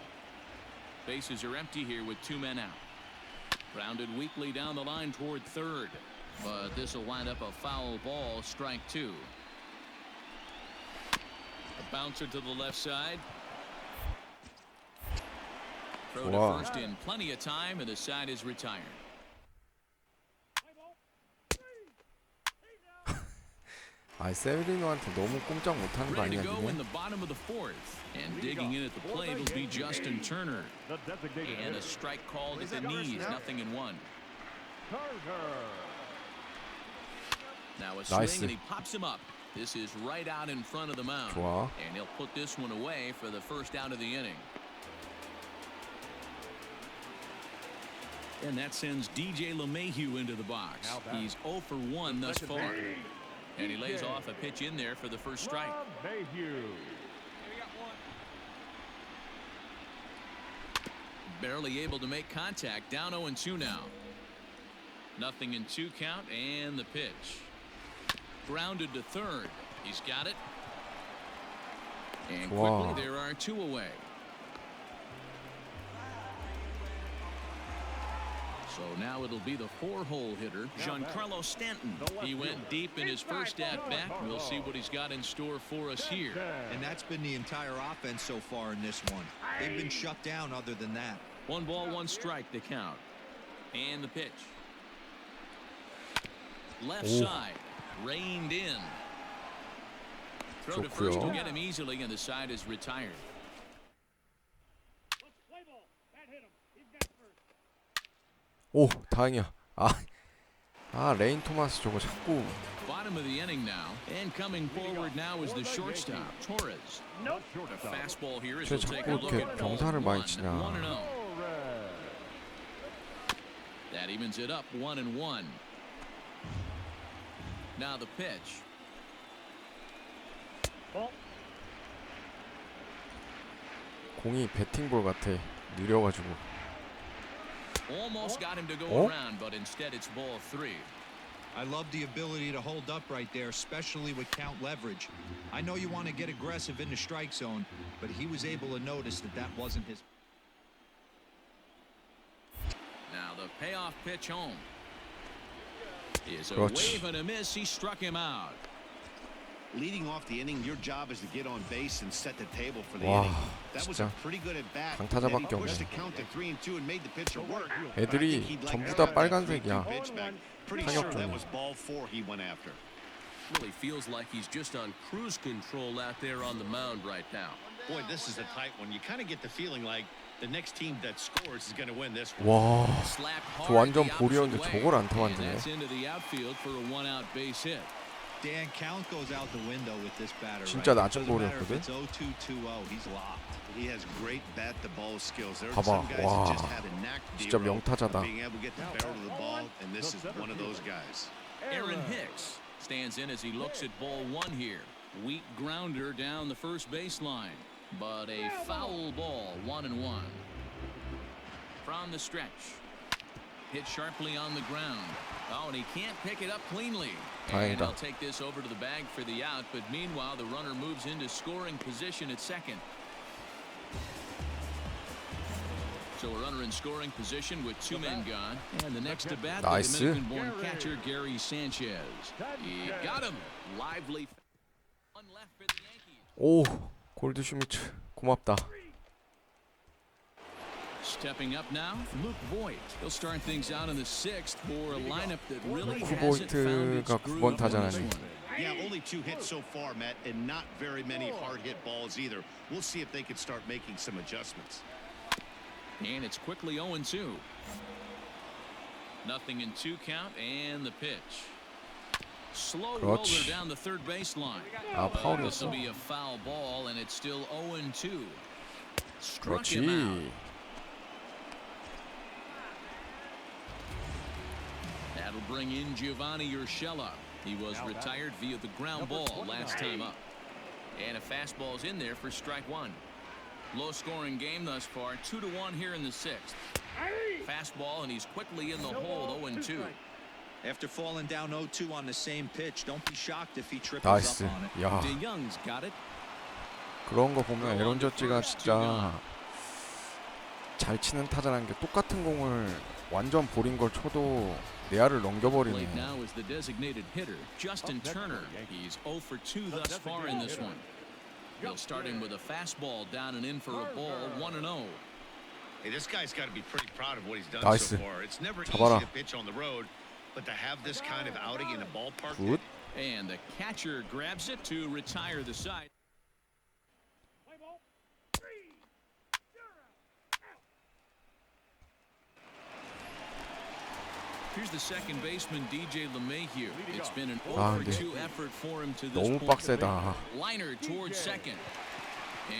Bases are empty here with 2 men out. Grounded weakly down the line toward third, but this will wind up a foul ball, strike 2. A bouncer to the left side. Throw to Wow. first in plenty of time, and the side is retired. 아, 세베리노한테 너무 꼼짝 못하는 거 Ready 아니야, to go in 지금? the bottom of the 4th, and digging in at the plate will be Justin Turner. The designated And a hitter. strike called at the knees, 0-1. Turner. Now a swing, Nice. and he pops him up. This is right out in front of the mound. 좋아. And he'll put this one away for the first out of the inning. And that sends DJ LeMahieu into the box. He's 0 for 1 thus far. And he lays off a pitch in there for the first strike. Mayhew. Barely able to make contact. Down 0-2 now. 0-2 count, and the pitch. Grounded to third. He's got it. And Wow. quickly there are 2 away. So now it'll be the 4-hole hitter, Giancarlo Stanton. He went deep in his first at-bat. We'll see what he's got in store for us here. And that's been the entire offense so far in this one. They've been shut down other than that. 1 ball, 1 strike to count. And the pitch. Left Ooh. side, reined in. Throw to first will 좋고요. get him easily, and the side is retired. 오, 다행이야. 레인 토마스 저거 자꾸. Bottom of the inning now, and coming forward now is the shortstop, Torres. A fastball here as 쟤 we'll take a 자꾸 look 이렇게 at ball 병사를 많이 1. 치냐. 1-0. That evens it up, 1-1. Now the pitch. 공이 배팅볼 같아. 느려가지고. Almost got him to go Oh. around, but instead it's ball 3. I love the ability to hold up right there, especially with count leverage. I know you want to get aggressive in the strike zone, but he was able to notice that that wasn't his. Now the payoff pitch home is a 그렇지. wave and a miss. He struck him out. Leading off the inning, your job is to get on base and set the table for the 와, inning. That was 진짜 a pretty good at bat. 강타자밖에 He pushed 없네. the count to 3-2 and made the pitcher work. 애들이 전부 다 빨간색이야. Pretty sure that was ball 4 he went after. Really feels like he's just on cruise control out there on the mound right now. Boy, this is a tight one. You kind of get the feeling like the next team that scores is going to win this one. 와, Slapped 저 hard 완전 the opposite 볼이었는데 way. 저걸 안타 And 만드네. that's into the outfield for a 1-out base hit. Dan, count goes out the window with this batter. 진짜 right? 낮은 Doesn't matter if 볼이었거든? it's 0-2-2-0, he's locked. He has great bat-to-ball skills. There are 봐봐, some guys 와, that just have a knack to 진짜 명타자다. being able to get the barrel of the ball, and this is one of those guys. Aaron Hicks stands in as he looks at ball 1 here. Weak grounder down the first baseline, but a foul ball, 1-1. From the stretch, hit sharply on the ground. Oh, and he can't pick it up cleanly. And 다행이다. he'll take this over to the bag for the out, but meanwhile the runner moves into scoring position at second. So we're runner in scoring position with 2 men gone. And the next to bat, the 나이스. Dominican-born catcher Gary Sanchez. He got him. Lively. One left for the Yankees. 오, 골드 슈미츠 고맙다. Stepping up now, Luke Voigt. He'll start things out in the 6th for a lineup that really 루크 hasn't found its 보이트가 groove 9번 in this 타자라니. one. Yeah, only 2 hits so far, Matt, and not very many hard hit balls either. We'll see if they can start making some adjustments. And it's quickly 0-2. Nothing in 2 count, and the pitch. Slow roller 그렇지. down the third baseline. 아, This will 파울이었어. be a foul ball, and it's still 0-2. Struck him out. 그렇지. That'll bring in Giovanni Urshela. He was retired via the ground ball last time up. And a fastball's in there for strike 1. Low-scoring game thus far, 2-1 here in the 6th. Fastball, and he's quickly in the hole, 0-2. After falling down 0-2 on the same pitch, don't be shocked if he triples 나이스. up on it. 야, DeYoung's got it. 그런 거 보면 에런 저지가 진짜 잘 치는 타자라는 게 똑같은 공을 완전 볼인 걸 쳐도 내야를 넘겨버리네. Plate now is the designated hitter, Justin Turner. He's 0 for 2 thus far in this one. He'll start him with a fastball down and in for a ball, 1-0. Hey, this guy's got to be pretty proud of what he's done 나이스. so far. It's never 잡아라. easy to pitch on the road, but to have this kind of outing in a ballpark. 굿. And the catcher grabs it to retire the side. Here's the second baseman, DJ LeMahieu. It's been an 아, 0-2 effort for him to this 너무 point. 빡세다. Liner towards second.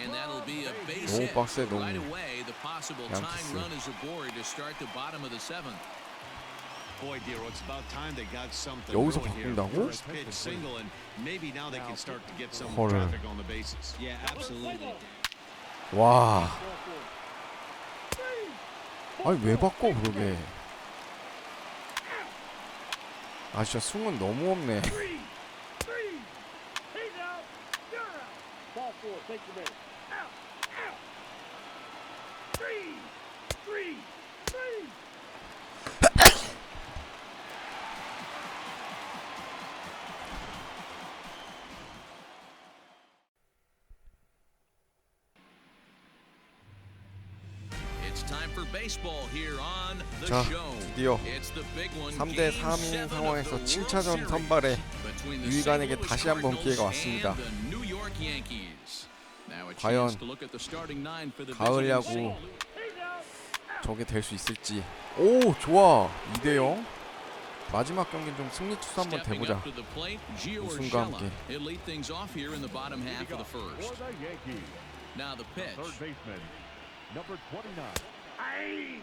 And that'll be a base 너무 hit. 빡세, 너무. Right away, the possible 양키스. tying run is aboard to start the bottom of the 7th. Boy, Dero, it's about time they got something 여기서 going here. 바꾼다고? First pitch single, and maybe now they can start to get some 헐. traffic on the bases. Yeah, absolutely. 와. 아니 왜 바꿔 그러게. 아 진짜 승은 너무 없네. Ball 4, take the base. Out, out. 3, 3, 3. It's time for baseball here on the 자, show. 드디어 It's the big one. 3대 Game 3인 7 of 상황에서 the World 7차전 Series 선발에 between the 유희관에게 St. Louis 다시 한번 기회가 Cardinals 왔습니다. and the New York Yankees. Now a 과연 chance to look at the starting nine for the 가을 visiting 야구 St. Louis. 저게 될 수 있을지. 오 좋아. 2대0. 마지막 경기는 좀 승리 투수 한번 Stepping 대보자. up to the plate, Gio 우승과 Urshela. 함께. He'll lead things off here in the bottom half of the For first. the Yankees, Now the pitch. third baseman, number 29.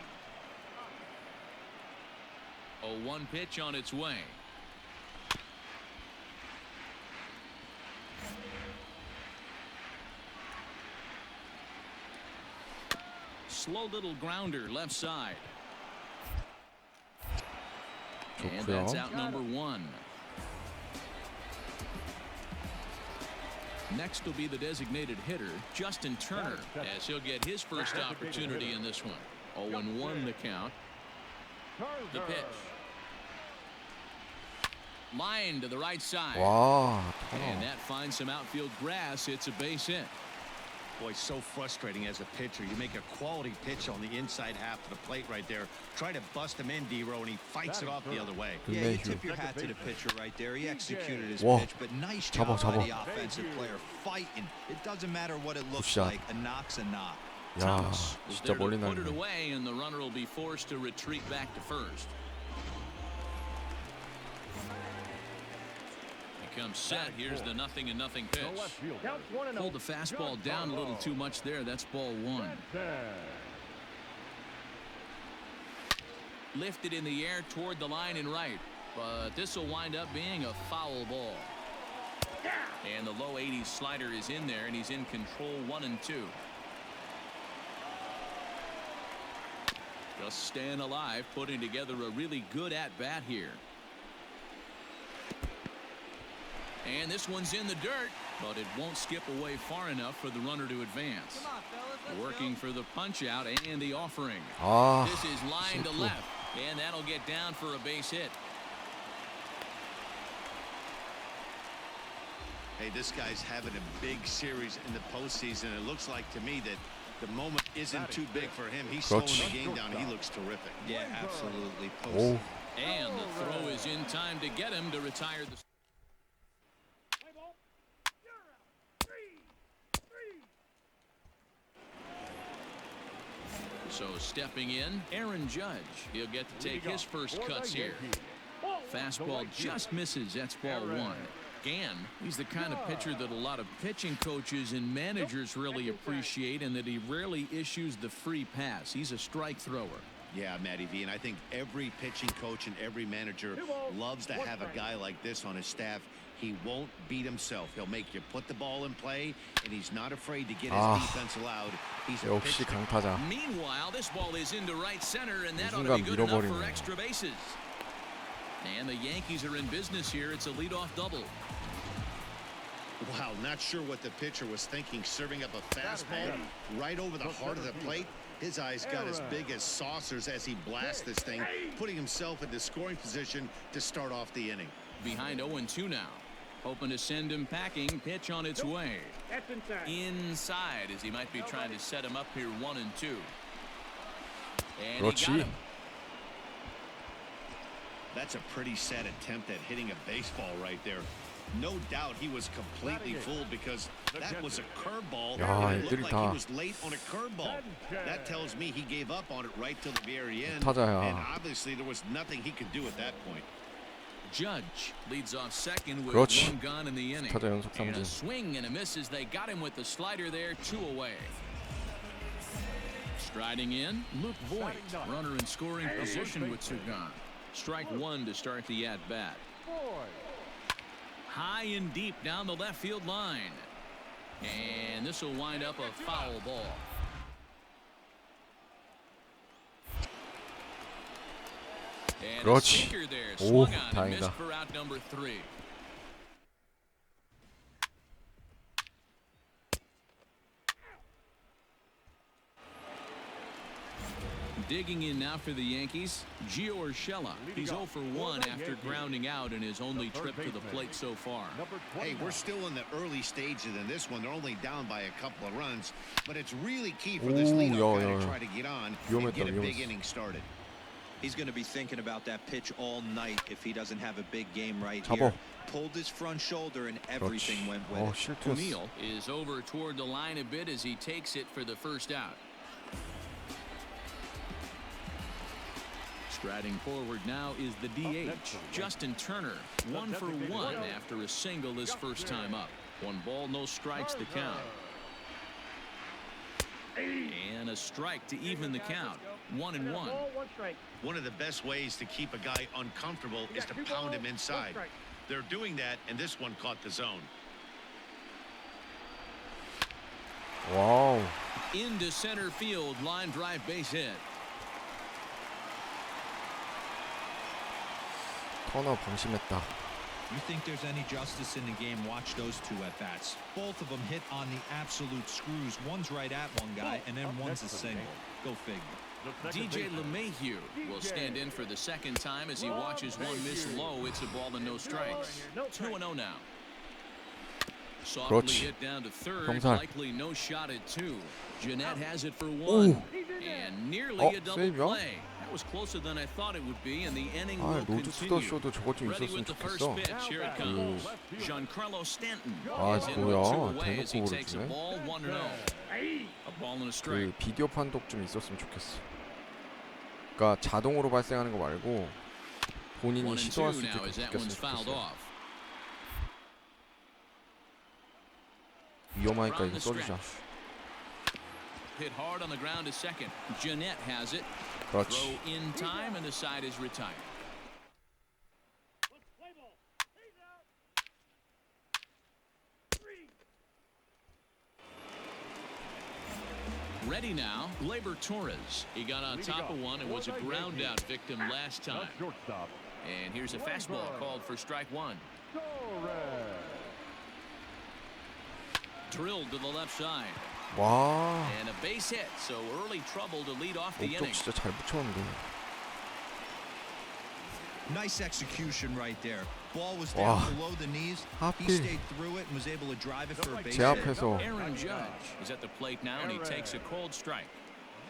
0-1 pitch on its way. Slow little grounder left side. And that's 좋고요. out number 1. Next will be the designated hitter, Justin Turner, as he'll get his first opportunity in this one. 0-1 the count. The pitch. Line to the right side. 와 And 터너. that finds some outfield grass. It's a base hit. Boy, so frustrating as a pitcher. You make a quality pitch on the inside half of the plate right there. Try to bust him in, Dero, and he fights it off the other way. Yeah, you LeMahieu. tip your hat to the pitcher right there. He executed his 와, pitch, but nice 잡아, job by 잡아. the offensive player fighting. It doesn't matter what it looks 굿샷. like. A knock's a knock. 야 Thomas is 진짜 there to 멀리 put it 날리네. away, and the runner will be forced to retreat back to first. He comes set. Here's the 0-0 pitch. The left fielder. Counts 1-0. Pulled the fastball down a little too much there. That's ball 1. Lifted in the air toward the line and right, but this will wind up being a foul ball. And the low 80s slider is in there, and he's in control 1-2. Just staying alive, putting together a really good at-bat here. And this one's in the dirt, but it won't skip away far enough for the runner to advance. Working for the punch out and the offering. 아, This is line to 실수. left, and that'll get down for a base hit. Hey, this guy's having a big series in the postseason. It looks like to me that the moment isn't too big for him. He's slowing 그렇지. the game down. He looks terrific. Yeah, absolutely. 오, And the throw is in time to get him to retire the. So stepping in, Aaron Judge. He'll get to take his first cuts here. Fastball just misses. That's ball one. Gann, he's the kind of pitcher that a lot of pitching coaches and managers really appreciate, and that he rarely issues the free pass. He's a strike thrower. Yeah, Matty V, and I think every pitching coach and every manager loves to have a guy like this on his staff. He won't beat himself. He'll make you put the ball in play, and he's not afraid to get his defense allowed. He's a 역시 강타자. Meanwhile, this ball is into right center, and that ought 순간 to be good enough for 밀어버리네. extra bases. And the Yankees are in business here. It's a leadoff double. Wow, not sure what the pitcher was thinking, serving up a fastball right over the heart of the plate. His eyes got as big as saucers as he blasts this thing, putting himself into scoring position to start off the inning. Behind 0-2 now. Hoping to send him packing. Pitch on its way. That's inside. Inside, as he might be trying to set him up here 1-2. And he 그렇지. got him. That's a pretty sad attempt at hitting a baseball right there. No doubt he was completely fooled because that was a curveball. 야, And it 애들이 looked like 다 he was late on a curveball. That tells me he gave up on it right till the very end. 타자야. And obviously there was nothing he could do at that point. Judge leads off second with 그렇지. one gone in the inning. 타자 연속 And a 삼진. swing and a miss as they got him with the slider there, 2 away. Striding in, Luke Voigt, runner in scoring position with 2 gone. Strike 1 to start the at-bat. High and deep down the left field line. And this will wind up a foul ball. And a 그렇지. sinker there, 오, swung on and missed 다행이다. for out number 3. Digging in now for the Yankees, Gio Urshela. He's 0 for 1 after grounding out in his only trip to the plate so far. Hey, we're still in the early stages in this one. They're only down by a couple of runs, but it's really key for this Ooh, leadoff 야, guy 야, to 야. try to get on and 위험했다, get a big 위험했어. inning started. He's going to be thinking about that pitch all night if he doesn't have a big game right 잡어. here. Pulled his front shoulder and everything 그렇지. went with it. 실투였어. O'Neill is over toward the line a bit as he takes it for the first out. Striding forward now is the DH, Justin Turner. 1 for 1 after a single his first time up. 1 ball, no strikes the count. And a strike to even the count. 1-1. Ball, 1 strike. One of the best ways to keep a guy uncomfortable is to pound him inside. They're doing that, and this one caught the zone. 와우. Into center field, line drive base hit. 터너 방심했다. You think there's any justice in the game? Watch those 2 at-bats. Both of them hit on the absolute screws. One's right at one guy, and then one's a single. Go figure. DJ LeMahieu will stand in for the second time as he watches one miss low. It's a ball and no strikes. 2-0 now. Softly 그렇지. hit down to third. 병살. Likely no shot at 2. Jeanette has it for 1. 오. And nearly a double 세이브야? play. That was closer than I thought it would be, and the inning 아, will 로드 투더 continue. 쇼도 저것 좀 Ready 있었으면 with the first 좋겠어. pitch. Here it comes. Giancarlo Stanton 아, is in 뭐야. with 2 away as he 대놓고 takes a 그러네. ball 1-0. A ball and a 그 strike. 비디오 판독 좀 있었으면 좋겠어. 그러니까 자동으로 발생하는 거 말고 본인이 1-2 시도할 수 now 있게 as that one's 바뀌었으면 fouled 좋겠어. off. 위험하니까 이거 써주자. Hit hard on the ground to second. Jeanette has it. 그렇지. Throw in time, and the side is retired. Ready now, Gleyber Torres. He got on top of one and was a ground out victim last time. And here's a fastball called for strike 1. Drilled to the left side. 와, And a base hit, so early trouble to lead off the 목적 inning. 진짜 잘 붙였는데. Nice execution right there. Ball was Wow. down below the knees. He 하필 stayed through it and was able to drive it for a base 제 hit. 앞에서 Aaron Judge is at the plate now, and he takes a cold strike.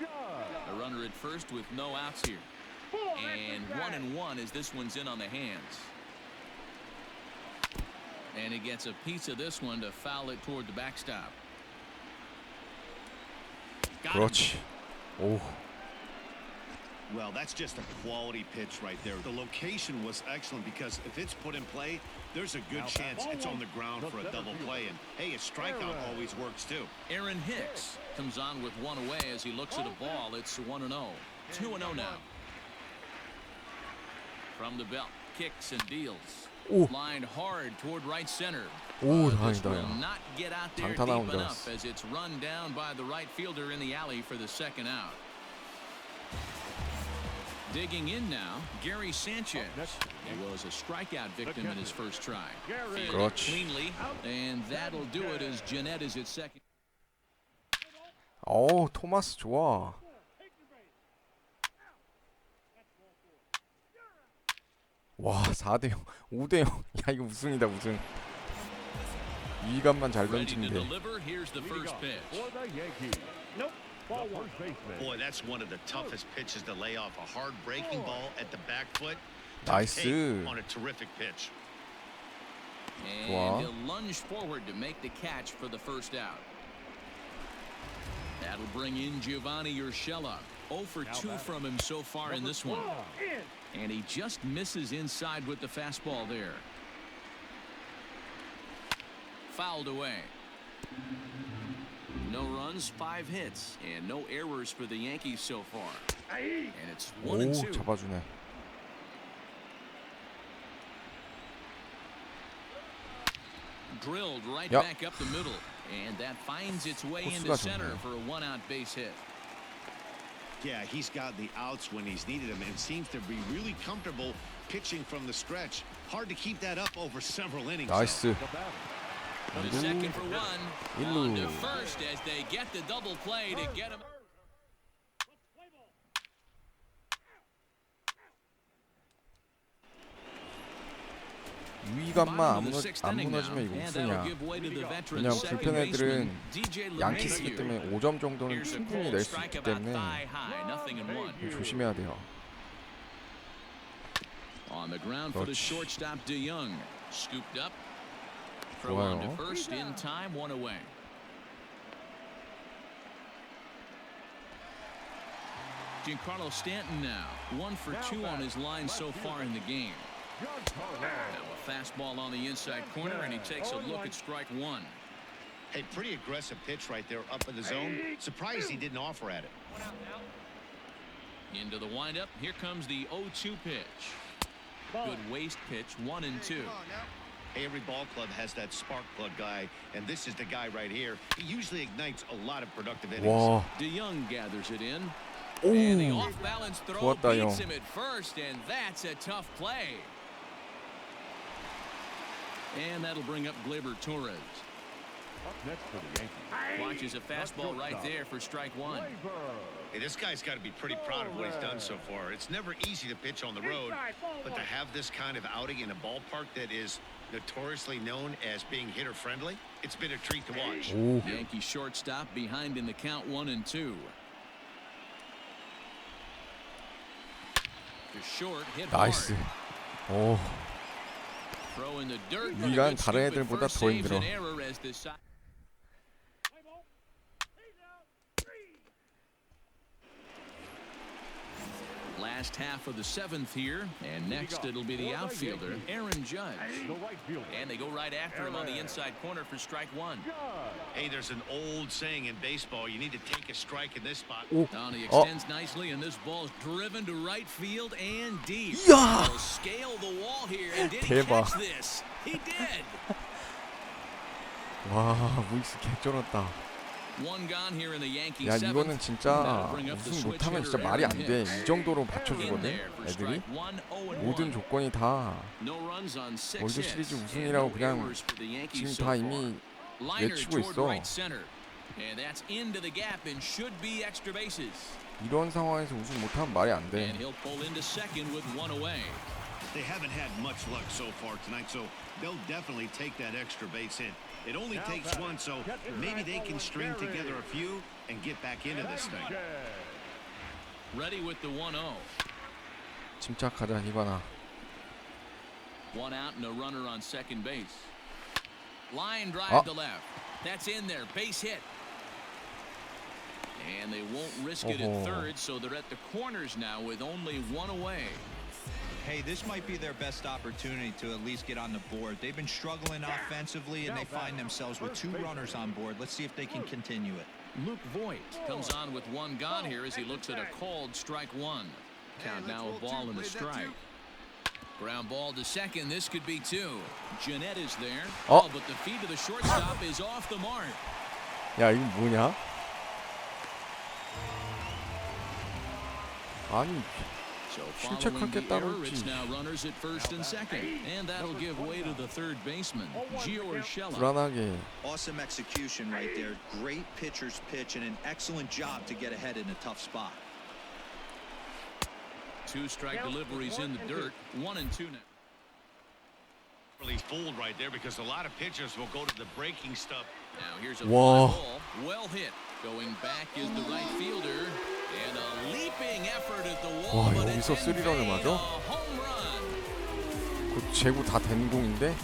A runner at first with no outs here. And 1-1 as this one's in on the hands. And he gets a piece of this one to foul it toward the backstop. Got him. 그렇지. 오, Well, that's just a quality pitch right there. The location was excellent because if it's put in play, there's a good chance it's on the ground for a double play. And hey, a strikeout always works too. Aaron Hicks comes on with one away as he looks at a ball. It's 1-0. 2-0 now. From the belt, kicks and deals. 오, Lined hard toward right center. 오, This 다행이다. will 야. not get out there 장타 deep 나온 줄 enough 알았어. as it's run down by the right fielder in the alley for the second out. Digging in now, Gary Sanchez. He was a strikeout victim in his first try. Fielded 그렇지. cleanly, and that'll do it as Jeanette is at second. 오, 토마스 좋아. 와, 4대0, 5대0. 야, 이거 우승이다, 우승. 유희관만 잘 Ready to 던지는데. deliver. Here's the first pitch. For the Yankees. Nope. Ball one. First baseman. Boy, that's one of the toughest pitches to lay off. A hard breaking ball at the back foot. 나이스. Take on a terrific pitch. 좋아. And he'll lunge forward to make the catch for the first out. That'll bring in Giovanni Urshela. 0 for 2 from him so far in this one. In. And he just misses inside with the fastball there. Fouled away. No runs, 5 hits, and no errors for the Yankees so far. And it's 오, 1-2. 잡아주네. Drilled right Yep. back up the middle, and that finds its way into 코스가 center 좋네. for a 1-out base hit. Yeah, he's got the outs when he's needed them and seems to be really comfortable pitching from the stretch. Hard to keep that up over several innings. though. 나이스. The second for 1. On to 일루. first as they get the double play to get him. 유희관만 Bottom 안 of the sixth 안 inning now, 무너지면 이거 and that'll 우승이야. give way to the veteran 왜냐면 second 불펜 baseman, 애들은 DJ 양키스기 LeMahieu. 때문에 5점 정도는 Here's a 충분히 cold 낼 수 strike 있기 about 때문에 thigh high, nothing in 1. 조심해야 돼요. On the ground for the 그렇지. shortstop DeYoung. Scooped up. Throw on to 좋아요. first in time, 1 away. Giancarlo Stanton now 1 for 2 on his line so far in the game. Now a fastball on the inside corner, and he takes a look at strike 1. Hey, pretty aggressive pitch right there up in the zone. Surprised he didn't offer at it. Into the windup. Here comes the 0-2 pitch. Good waist pitch, 1-2. Hey, every ball club has that spark plug guy, and this is the guy right here. He usually ignites a lot of productive innings. 와, DeYoung gathers it in. And the 오, off-balance throw 좋았다, beats 형. him at first, and that's a tough play. And that'll bring up Gleyber Torres. Up next for the Yankees. Watches a fastball right there for strike 1. Hey, this guy's got to be pretty proud of what he's done so far. It's never easy to pitch on the road, but to have this kind of outing in a ballpark that is notoriously known as being hitter-friendly, it's been a treat to watch. 오, Yankee shortstop behind in the count, 1-2. To short, hit 나이스. hard. 오, Throw in the dirt. but a 위가 good 다른 scoop at 애들보다 first 더 saves 힘들어. an error as the side. Last half of the 7th here, and next it'll be the outfielder, Aaron Judge. The right fielder. And they go right after him on the inside corner for strike 1. Hey, there's an old saying in baseball, you need to take a strike in this spot. 오, Down he 어, extends nicely, and this ball's driven to right field and deep. 이야! He'll scale the wall here, and did he 대박. catch this? He did. 와, 무익스 개쩔었다. One gone here in the Yankee 야, 7th. 이거는 진짜 우승 못하면 진짜 말이 안 돼. 이 정도로 In 받쳐주거든, there for 애들이. strike 1, 0-1. 모든 조건이 다 No runs on 6 월드 hits, 시리즈 and 우승이라고 no 그냥 errors for the Yankees 지금 so 다 far. 이미 Liner 외치고 toward 있어. right center. And that's into the gap and should be extra bases. 이런 상황에서 우승 못하면 말이 안 돼. And he'll pull into second with one away. They haven't had much luck so far tonight, so they'll definitely take that extra base hit. It only takes one, so maybe they can string together a few and get back into this thing. Ready with the 1-0. 침착하자 희관아. One out and a runner on second base. Line drive to left. That's in there. Base hit. And they won't risk it at third, so they're at the corners now with only one away. Hey, this might be their best opportunity to at least get on the board. They've been struggling offensively, and they find themselves with 2 runners on board. Let's see if they can continue it. Luke Voigt comes on with one gone here as he looks at a called strike one. Count now a ball and a strike. Ground ball to second. This could be 2. Jeanette is there. Oh. But the feed to the shortstop is off the mark. 야 이거 뭐냐? 아니 So 실책할 following 게 the 따로 error, it's 있지. now runners at first and second. And that'll give way to the third baseman, Gio Urshela. 불안하게. Awesome execution right there. Great pitcher's pitch and an excellent job to get ahead in a tough spot. 2 strike deliveries in the dirt. 1-2 now. Really fooled right there because a lot of pitchers will go to the breaking stuff. Now here's a Whoa. fly ball. Well hit. Going back is the right fielder. And a leaping effort at the wall. 와, but it's 여기서 in 쓰리런을 vain. 맞아? A home run. 그 제구 다 된 공인데.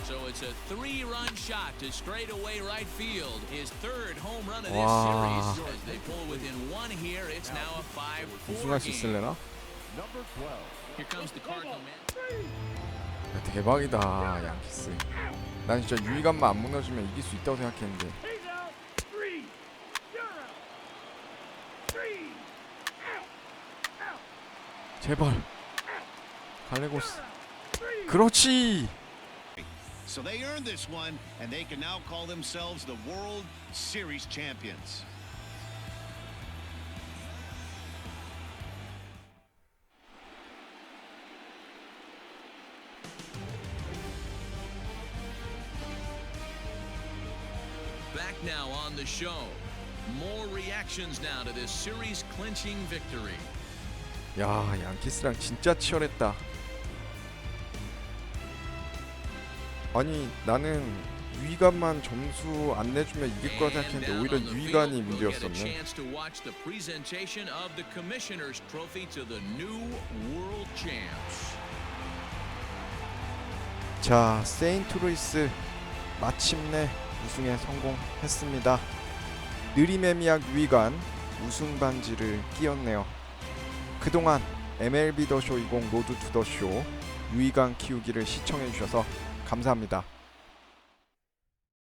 So it's a 3-run shot to straightaway right field. His 3rd home run of this 와. series. As they pull within 1 here, it's now a 5-4 우승할 수 game. 있을래나? Number 12. Here comes the Cardinal man. 야, 대박이다 양키스. 난 진짜 유희관만 안 무너지면 이길 수 있다고 생각했는데. He's out. 3. You're out. 3. Out. Out. 제발. 갈레고스. 3. 그렇지. So they earned this one, and they can now call themselves the World Series champions. Back now on the show. More reactions now to this series clinching victory. 야 양키스랑 진짜 치열했다. 아니 나는 유희관만 점수 안 내주면 이길 거라 생각했는데 오히려 유희관이 문제였었네. chance to watch the presentation of the Commissioner's Trophy to the new world champs. 자 세인트루이스 마침내 우승에 성공했습니다. 느리매미약 유희관 우승 반지를 끼웠네요. 그동안 MLB 더쇼 20 로드 투 더쇼 유희관 키우기를 시청해주셔서 감사합니다.